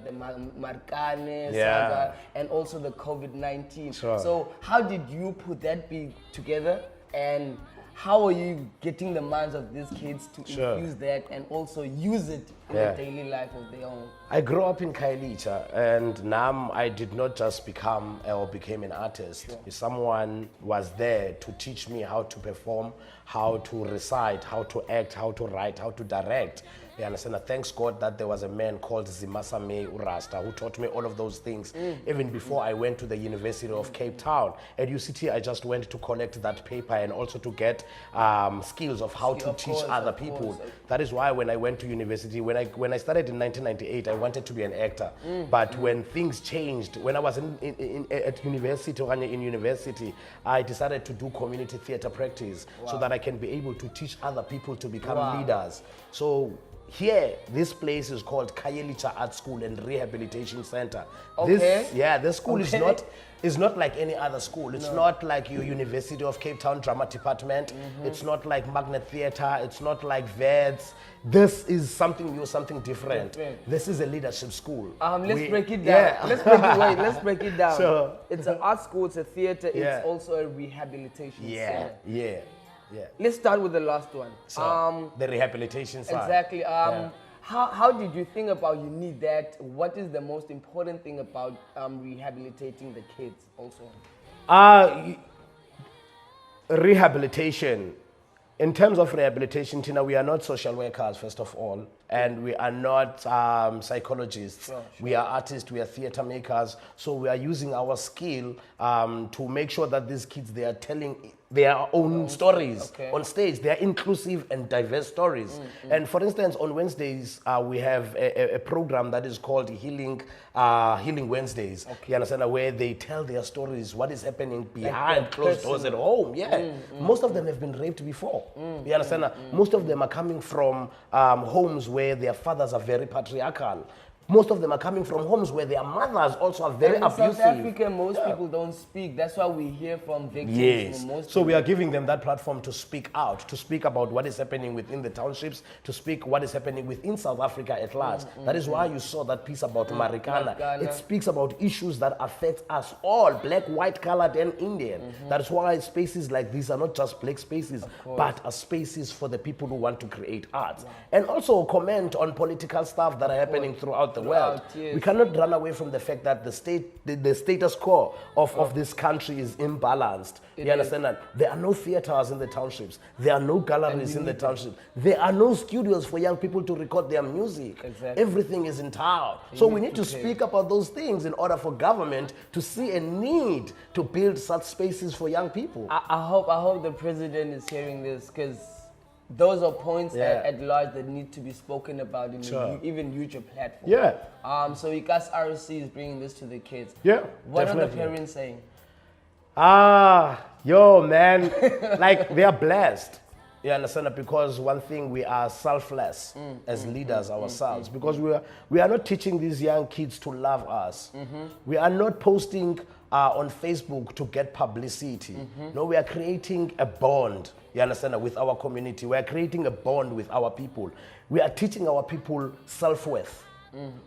Markane saga and also the COVID-19. So how did you put that together, and how are you getting the minds of these kids to infuse that and also use it in the daily life of their own? I grew up in Kailicha, and now I did not just become or became an artist. Someone was there to teach me how to perform, how to recite, how to act, how to write, how to direct. You understand? Thanks God that there was a man called Zimasame Urasta who taught me all of those things even before I went to the University of Cape Town. At UCT, I just went to collect that paper and also to get skills of how to teach other people. That is why when I went to university, when I started in 1998, I wanted to be an actor. But when things changed, when I was at university, I decided to do community theater practice so that I can be able to teach other people to become leaders. So here, this place is called Kayelicha Art School and Rehabilitation Center. This school is not like any other school. It's not like your University of Cape Town Drama Department. It's not like Magnet Theatre. It's not like VEDS. This is something new, something different. This is a leadership school. Let's break it down. Let's break it down. So, it's an art school, it's a theatre, it's also a rehabilitation center. Yeah. Let's start with the last one. So, the rehabilitation side. Exactly. How did you think about you need that? What is the most important thing about rehabilitating the kids also? Rehabilitation. In terms of rehabilitation, Tina, we are not social workers, first of all, and we are not psychologists. We are artists, we are theater makers, so we are using our skill to make sure that these kids, they are telling their own stories on stage. They are inclusive and diverse stories. And for instance, on Wednesdays, we have a program that is called Healing Wednesdays. You understand? Where they tell their stories, what is happening behind closed doors at home. Most of them have been raped before. You understand? Most of them are coming from homes where their fathers are very patriarchal. Most of them are coming from homes where their mothers also are very abusive. In South Africa, most people don't speak. That's why we hear from victims. From most so we are giving them that platform to speak out, to speak about what is happening within the townships, to speak what is happening within South Africa at large. That is why you saw that piece about Marikana. It speaks about issues that affect us all, black, white, colored, and Indian. That is why spaces like these are not just black spaces, but are spaces for the people who want to create art. And also comment on political stuff that are happening throughout the world. We cannot run away from the fact that the status quo of this country is imbalanced. You understand that? There are no theaters in the townships. There are no galleries in the townships. There are no studios for young people to record their music. Everything is in town. So we need to speak about those things in order for government to see a need to build such spaces for young people. I hope the president is hearing this, because those are points at large that need to be spoken about in even YouTube platform. So Ikas RC is bringing this to the kids. What are the parents saying? Yo, man, like they are blessed. You understand? Because one thing, we are selfless as leaders ourselves, because we are not teaching these young kids to love us. We are not posting on Facebook to get publicity. No, we are creating a bond, you understand, with our community. We are creating a bond with our people. We are teaching our people self-worth.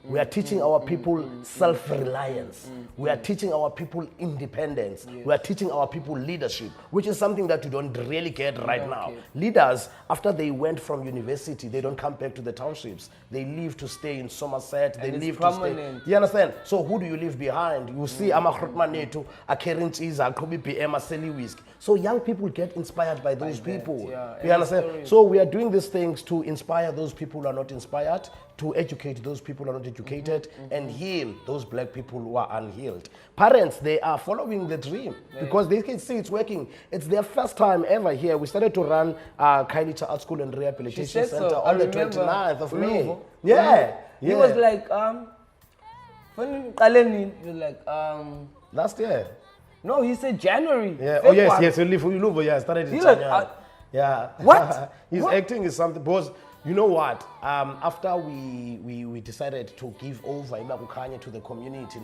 We are teaching our people self-reliance. We are teaching our people independence. We are teaching our people leadership, which is something that you don't really get right now. Leaders, after they went from university, they don't come back to the townships. They leave to stay in Somerset. They leave to stay. You understand? So who do you leave behind? You see, I'm a Hrutmanetu, a Kerinchiza, a Qwabi BM, a Seli Whisk. So young people get inspired by those people. yeah. You understand? So we are doing these things to inspire those people who are not inspired, to educate those people who are not educated, and heal those black people who are unhealed. Parents, they are following the dream because they can see it's working. It's their first time ever here. We started to run Kailicha Art School and Rehabilitation Center on the 29th of May. Yeah. He was like, when Kaleni, he was like, last year. No, he said January. Yeah. February. Oh yes, yeah, started in He like, January. Yeah. What? His acting is something because you know what? After we decided to give over Imakukanya to the community,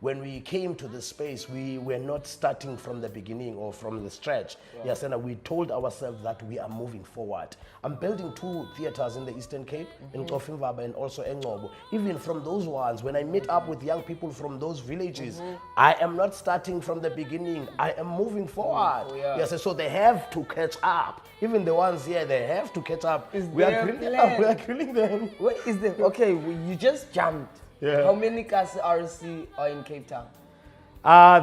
when we came to the space, we were not starting from the beginning or from the stretch. Yes, and we told ourselves that we are moving forward. I'm building 2 theaters in the Eastern Cape, in Tofimvaba and also Engcobo. Even from those ones, when I meet up with young people from those villages, I am not starting from the beginning. I am moving forward. Yes, so they have to catch up. Even the ones here, they have to catch up. We are grilling them. What is the okay? You just jumped. Yeah. How many Kasi RC are in Cape Town?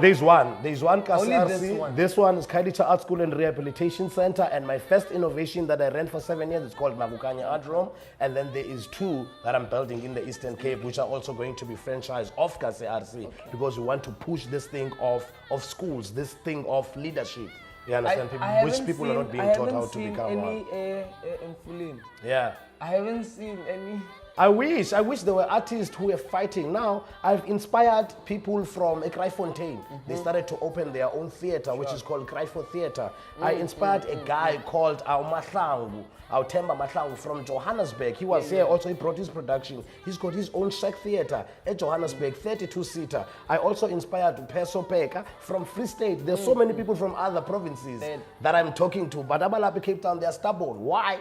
There's one Kasi Only RC. this one. This one is Kailicha Art School and Rehabilitation Center, and my first innovation that I ran for 7 years is called Magukanya Art Room, and then there is 2 that I'm building in the Eastern Cape, which are also going to be franchised of Kasi RC, because we want to push this thing of schools, this thing of leadership. You understand? Which people are not being taught how to become one. Yeah. I haven't seen any. I wish there were artists who were fighting. Now, I've inspired people from Kraaifontein. They started to open their own theater, which is called Kraifo Theater. I inspired a guy called Themba Mahlangu from Johannesburg. He was here also, he brought his production. He's got his own Shack Theater at Johannesburg, 32-seater. I also inspired Peso Peka from Free State. There's so many people from other provinces that I'm talking to. But Abalapi Cape Town, they're stubborn. Why?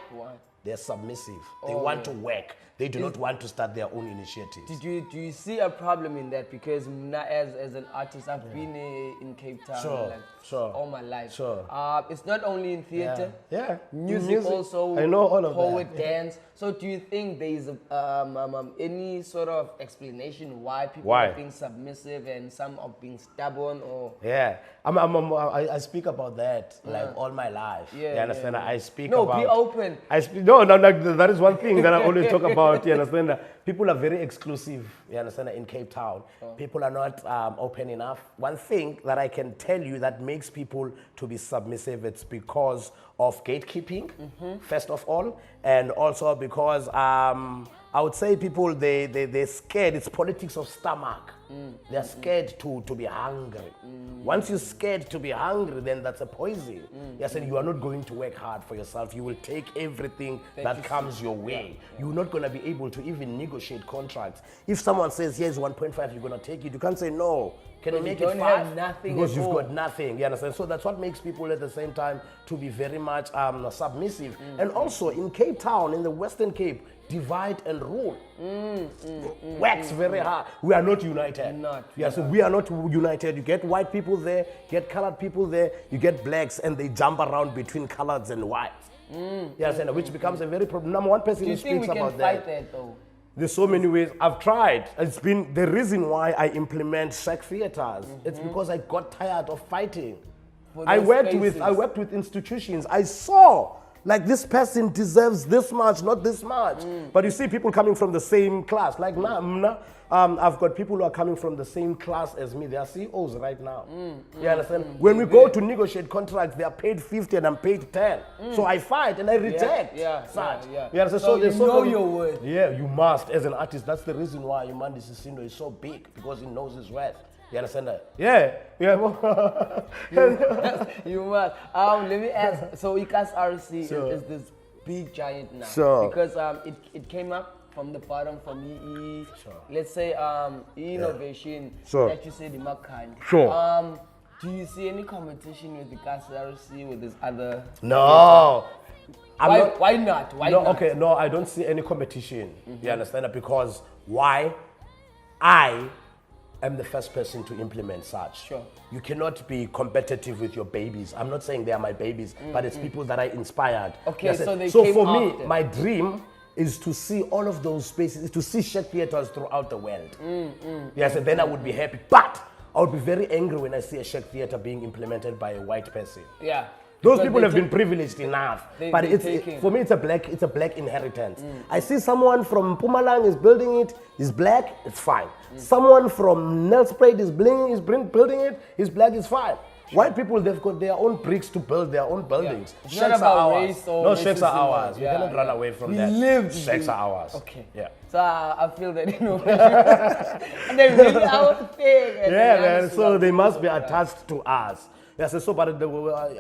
They're submissive. They want to work. They do not want to start their own initiatives. Do you see a problem in that? Because as an artist, I've been in Cape Town all my life. It's not only in theater. Music also. I know all of poet, dance. So do you think there is any sort of explanation why people are being submissive and some are being stubborn? Or I speak about that like all my life. You understand? I speak about. No, be open. No, that is one thing that I always talk about. You understand? People are very exclusive. You understand? In Cape Town, people are not open enough. One thing that I can tell you that makes people to be submissive, it's because of gatekeeping, first of all, and also because I would say people they're scared. It's politics of stomach. They're scared to be hungry. Once you're scared to be hungry, then that's a poison. Yes, and you are not going to work hard for yourself. You will take everything that comes your way. You're not going to be able to even negotiate contracts. If someone says, here's 1.5, you're going to take it. You can't say no. Can you make it 5? Have nothing because you've got nothing. You understand? So that's what makes people at the same time to be very much submissive. And also in Cape Town, in the Western Cape, divide and rule. Works very hard. We are not united. So we are not united. You get white people there, get colored people there, you get blacks, and they jump around between coloreds and whites. Which becomes a very problem. Number one person who speaks about that. Do you think we can fight that though? There's so many ways. I've tried. It's been the reason why I implement Shack Theaters. It's because I got tired of fighting. I worked with institutions. I saw like this person deserves this much, not this much. But you see people coming from the same class. Like I've got people who are coming from the same class as me. They are CEOs right now. You understand? When we go to negotiate contracts, they are paid 50 and I'm paid 10. So I fight and I reject. You understand? So you know your worth. Yeah, you must as an artist. That's the reason why Yumandi Sisindo is so big, because he knows his worth. You understand that? Yeah. You must. Let me ask. So Ikas RC is this big giant now. Because it came up from the bottom, from EE. Let's say innovation that you said in Makani. Do you see any competition with Ikas RC with this other? No. Why not? Why not? Okay, no, I don't see any competition. You understand that? Because why? I am the first person to implement such. You cannot be competitive with your babies. I'm not saying they are my babies, but it's people that I inspired. Okay, so for me, my dream is to see all of those spaces, to see Shack Theaters throughout the world. Yes, and then I would be happy. But I would be very angry when I see a Czech theater being implemented by a white person. Yeah. Those people have been privileged enough, but for me it's a black inheritance. I see someone from Mpumalang is building it, he's black, it's fine. Someone from Nelspruit is building it, he's black, it's fine. White people, they've got their own bricks to build their own buildings. It's not about race or no, Czechs are ours. We cannot run away from that. Czechs are ours. Okay. Yeah. So I feel that, you know, they're really our thing. Yeah, man. So they must be attached to us. Yes, so but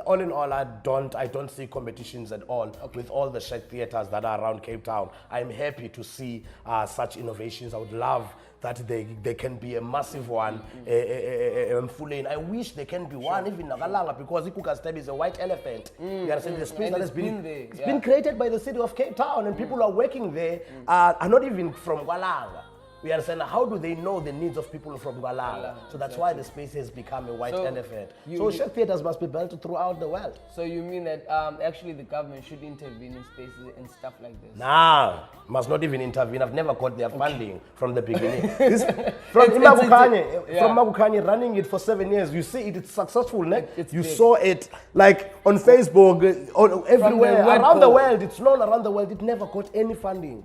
all in all, I don't see competitions at all with all the Czech theaters that are around Cape Town. I'm happy to see such innovations. I would love that they can be a massive one. I wish there can be one even in Nagalanga, because Ikukasteb is a white elephant. You understand? The space that has been created by the city of Cape Town, and people are working there are not even from Gwalanga. We understand how do they know the needs of people from Gwalanga? So that's why the space has become a white elephant. So Czech theaters must be built throughout the world. So you mean that actually the government should intervene in spaces and stuff like this? Nah, must not even intervene. I've never got their funding from the beginning. From Magukanye running it for 7 years, you see it's successful. You saw it like on Facebook, everywhere, around the world. It's known around the world. It never got any funding.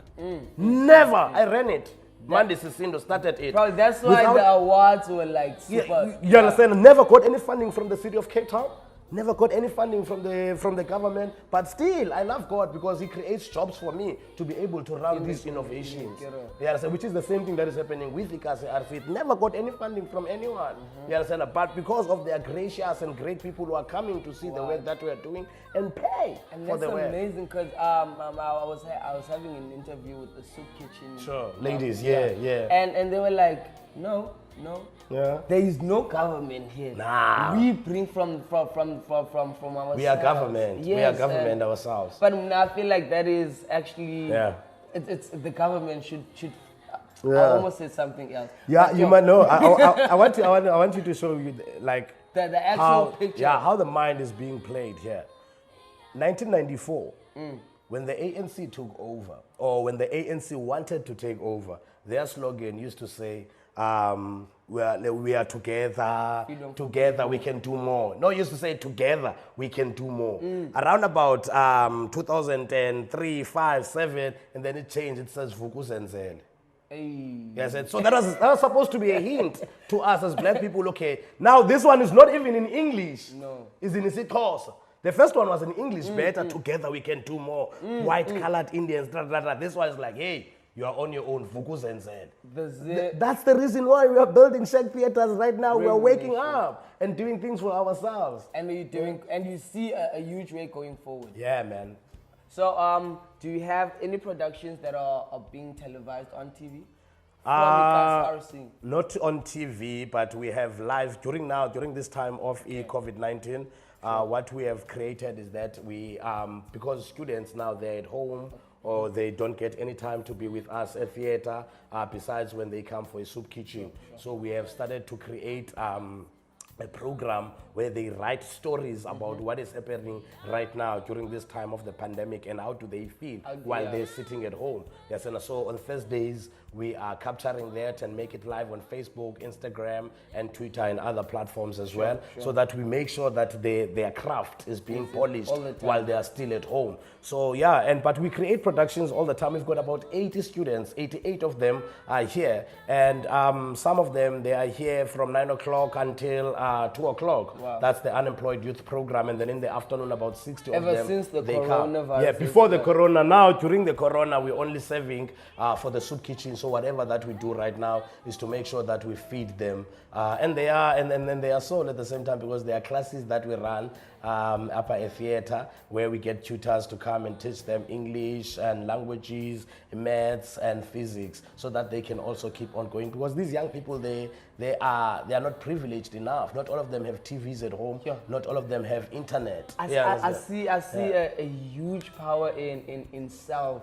Never. I ran it. Mandy Sisindo started it. Probably that's why the awards were like super. You understand? Never got any funding from the city of Cape Town. Never got any funding from the government. But still, I love God because He creates jobs for me to be able to run these innovations. You understand? Which is the same thing that is happening with Ikase RC. It never got any funding from anyone. You understand? But because of their gracious and great people who are coming to see the work that we are doing and pay for the work. That's amazing because I was having an interview with the soup kitchen. Sure, ladies, yeah. And they were like, no. Yeah. There is no government here. Nah. We bring from ourselves. We are government. Yes, we are government ourselves. But I feel like that is actually it's the government should I almost said something else. Yeah, you might know. I want you to show you like the actual picture. Yeah, how the mind is being played here. 1994, when the ANC took over, or when the ANC wanted to take over, their slogan used to say, we are together, together we can do more. No, used to say together we can do more. Around about 2003, 5, 7, and then it changed, it says Vukuzenzele. Yes, so that was supposed to be a hint to us as black people. Okay, now this one is not even in English. No. It's in Xhosa. The first one was in English, better, together we can do more. White, colored Indians, This one is like, hey, you are on your own, Vukuzenzele. That's the reason why we are building Czech theaters right now. We are waking up and doing things for ourselves. And you see a huge way going forward. Yeah, man. So, do you have any productions that are being televised on TV? Not on TV, but we have live during this time of COVID-19. What we have created is that we, because students now they're at home or they don't get any time to be with us at theater, besides when they come for a soup kitchen. So we have started to create a program where they write stories about what is happening right now during this time of the pandemic and how do they feel while they're sitting at home. Yes, and so on Thursdays we are capturing that and make it live on Facebook, Instagram, and Twitter and other platforms as well, so that we make sure that their craft is being polished while they are still at home. So but we create productions all the time. We've got about 80 students, 88 of them are here, and some of them they are here from 9 o'clock until 2 o'clock. Wow. That's the unemployed youth program, and then in the afternoon about 60 of them. Ever since the coronavirus. Yeah, before the corona. Now during the corona, we're only serving for the soup kitchen. So whatever that we do right now is to make sure that we feed them, and they are sold at the same time because there are classes that we run up at a theater where we get tutors to come and teach them English and languages, maths and physics, so that they can also keep on going, because these young people they are not privileged enough. Not all of them have TVs at home. Not all of them have internet. I see a huge power in self.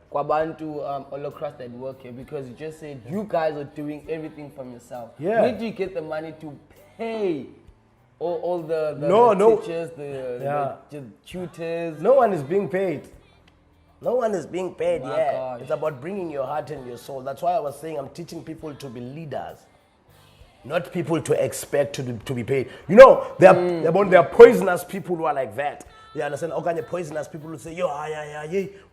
Kwabantu all across that work here, because you just said you guys are doing everything from yourself. Where do you get the money to pay all the teachers, the tutors? No one is being paid. No one is being paid. Gosh. It's about bringing your heart and your soul. That's why I was saying I'm teaching people to be leaders. not people to expect to be paid. You know, there are poisonous people who are like that. You understand? Okay, poisonous people who say, yo,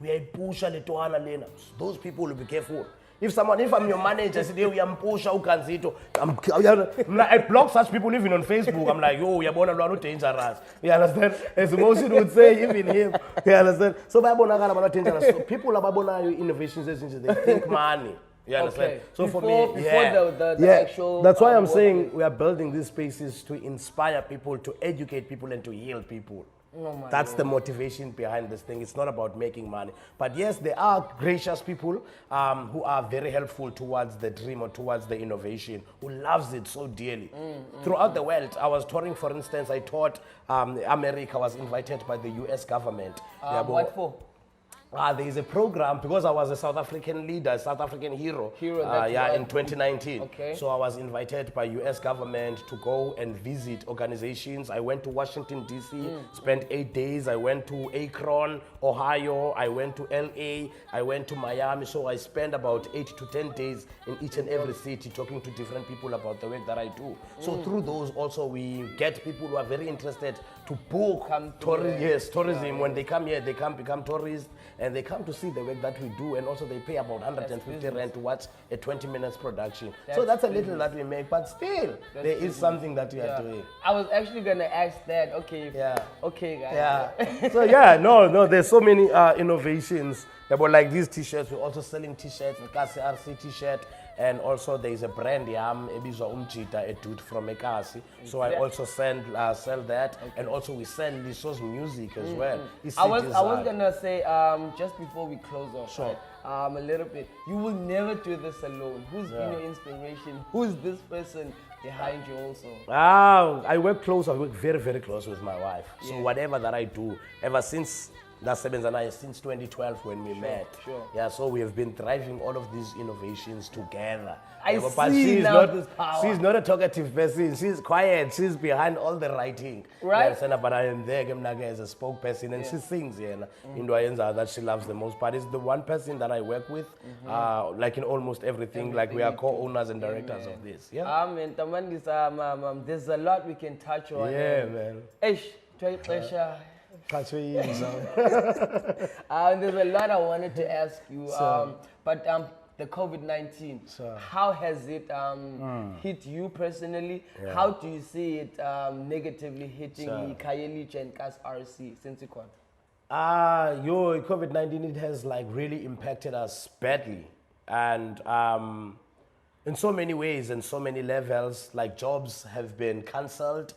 we are pusha letwana lena. Those people will be careful. If I'm your manager, say, we are pusha ukanzito. I block such people even on Facebook. I'm like, yo, you're not dangerous. You understand? As most would say, even him. You understand? So dangerous. So people are innovations, they think money. You understand? Okay. So before for me, the actual... That's why I'm saying we are building these spaces to inspire people, to educate people, and to heal people. Oh That's the motivation behind this thing. It's not about making money. But yes, there are gracious people who are very helpful towards the dream or towards the innovation, who loves it so dearly. Throughout the world, I was touring, for instance, I taught America, was invited by the US government. What for? There is a program, because I was a South African leader, South African hero. In 2019. Okay. So I was invited by US government to go and visit organizations. I went to Washington, D.C., spent 8 days. I went to Akron, Ohio. I went to L.A. I went to Miami. So I spent about 8 to 10 days in each and every city talking to different people about the work that I do. So through those also we get people who are very interested to book tourism. When they come here, they become tourists. And they come to see the work that we do, and also they pay about 150 rand to watch a 20 minutes production. So that's a little that we make, but still, there is something that we are doing. I was actually going to ask that. Okay. Okay, guys. Yeah. So there's so many innovations. But like these t-shirts, we're also selling t-shirts, the Kasi RC t-shirt. And also there is a brand, Ebizwa Umjita, a dude from Ekasi. So I also sell that, and also we sell Liso's music as well. I was gonna say just before we close off, sure. A little bit. You will never do this alone. Who's been your inspiration? Who's this person behind you also? I work very, very close with my wife. So whatever that I do, ever since. That's since 2012 when we met. Sure. Yeah, so we have been driving all of these innovations together. But she's not a talkative person. She's quiet. She's behind all the writing. Right. Yeah, but I am there as a spokesperson, and she sings. That she loves the most. But it's the one person that I work with, like in almost everything. Like we are co-owners and directors of this. Yeah. There's a lot we can touch on. Yeah, man. Pleasure. There's a lot I wanted to ask you, but the COVID-19, how has it hit you personally? Yeah. How do you see it negatively hitting Kayelich and Kas RC since you called? COVID-19, it has like really impacted us badly, and in so many ways and so many levels. Like jobs have been cancelled,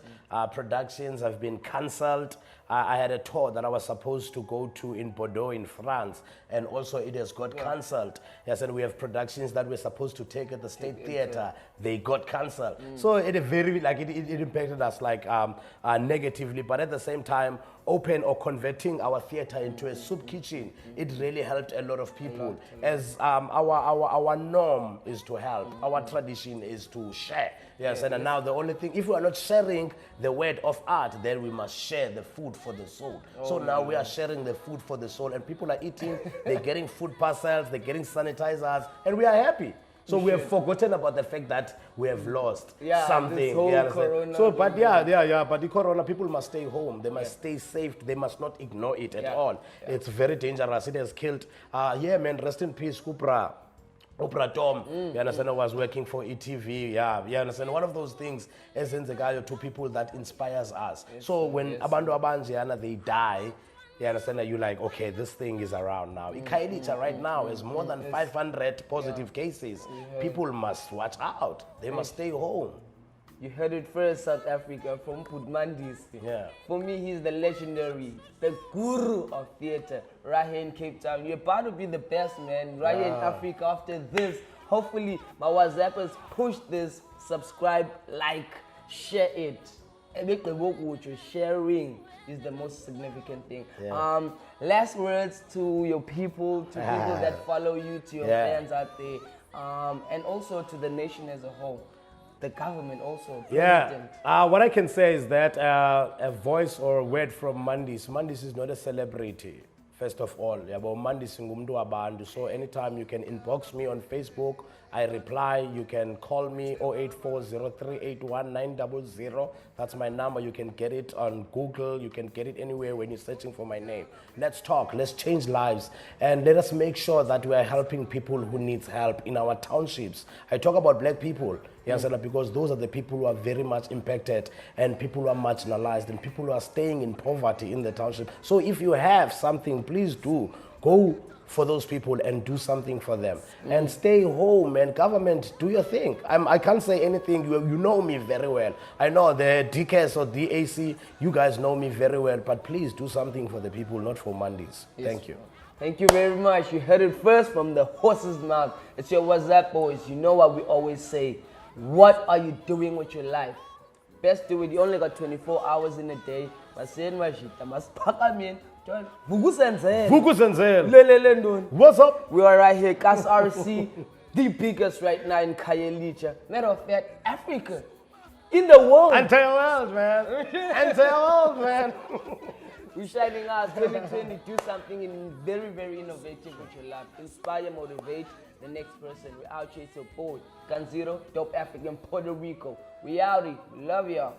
productions have been cancelled. I had a tour that I was supposed to go to in Bordeaux in France, and also it has got cancelled. Yes, and we have productions that we're supposed to take at the State Theatre. They got cancelled. So it impacted us like negatively, but at the same time, open or converting our theatre into a soup kitchen, it really helped a lot of people. As our norm is to help, our tradition is to share. Yes, and now the only thing, if we are not sharing the word of art, then we must share the food for the soul. So now we are sharing the food for the soul, and people are eating, they're getting food parcels, they're getting sanitizers, and we are happy. So we have forgotten about the fact that we have lost something. This whole corona. So, but but the corona, people must stay home. They must stay safe. They must not ignore it at all. Yeah. It's very dangerous. It has killed. Rest in peace, Oprah Tom, you understand, I was working for ETV, you understand, one of those things is to people that inspires us. So when Abandu Abanjiana, they die, you understand that you're like, okay, this thing is around now. Ikailicha right now has more than 500 positive cases. People must watch out. They must stay home. You heard it first, South Africa, from Putmandis. Yeah. For me, he's the legendary, the guru of theatre, right here in Cape Town. You're about to be the best, man, right here in Africa after this. Hopefully, my Whazappers push this, subscribe, like, share it. And make the work with you. Sharing is the most significant thing. Yeah. Last words to your people, to people that follow you, to your fans out there, and also to the nation as a whole. The government also. What I can say is that a voice or a word from Mandis is not a celebrity. first of all. Yabo mandi singumntu wabantu. So anytime you can inbox me on Facebook, I reply. You can call me 0840381900. That's my number. You can get it on Google. You can get it anywhere when you're searching for my name. Let's talk. Let's change lives. And let us make sure that we are helping people who need help in our townships. I talk about black people. Yes, because those are the people who are very much impacted and people who are marginalized and people who are staying in poverty in the township. So if you have something, please do go for those people and do something for them. And stay home, and government, do your thing. I can't say anything. You know me very well. I know the DKS or DAC, you guys know me very well, but please do something for the people, not for Mondays. Yes. Thank you. Thank you very much. You heard it first from the horse's mouth. It's your Whazup boys. You know what we always say. What are you doing with your life? Best do it. You only got 24 hours in a day. What's up? We are right here, Kas RC, the biggest right now in Khayelitsha. Matter of fact, Africa. In the world. Enter your world, man. Enter your world, man. We're shining out 2020. Do something very, very innovative with your life. Inspire, motivate the next person. We're out here, it's your boy, Ganziro, Dope African, Puerto Rico. We out here. We love y'all.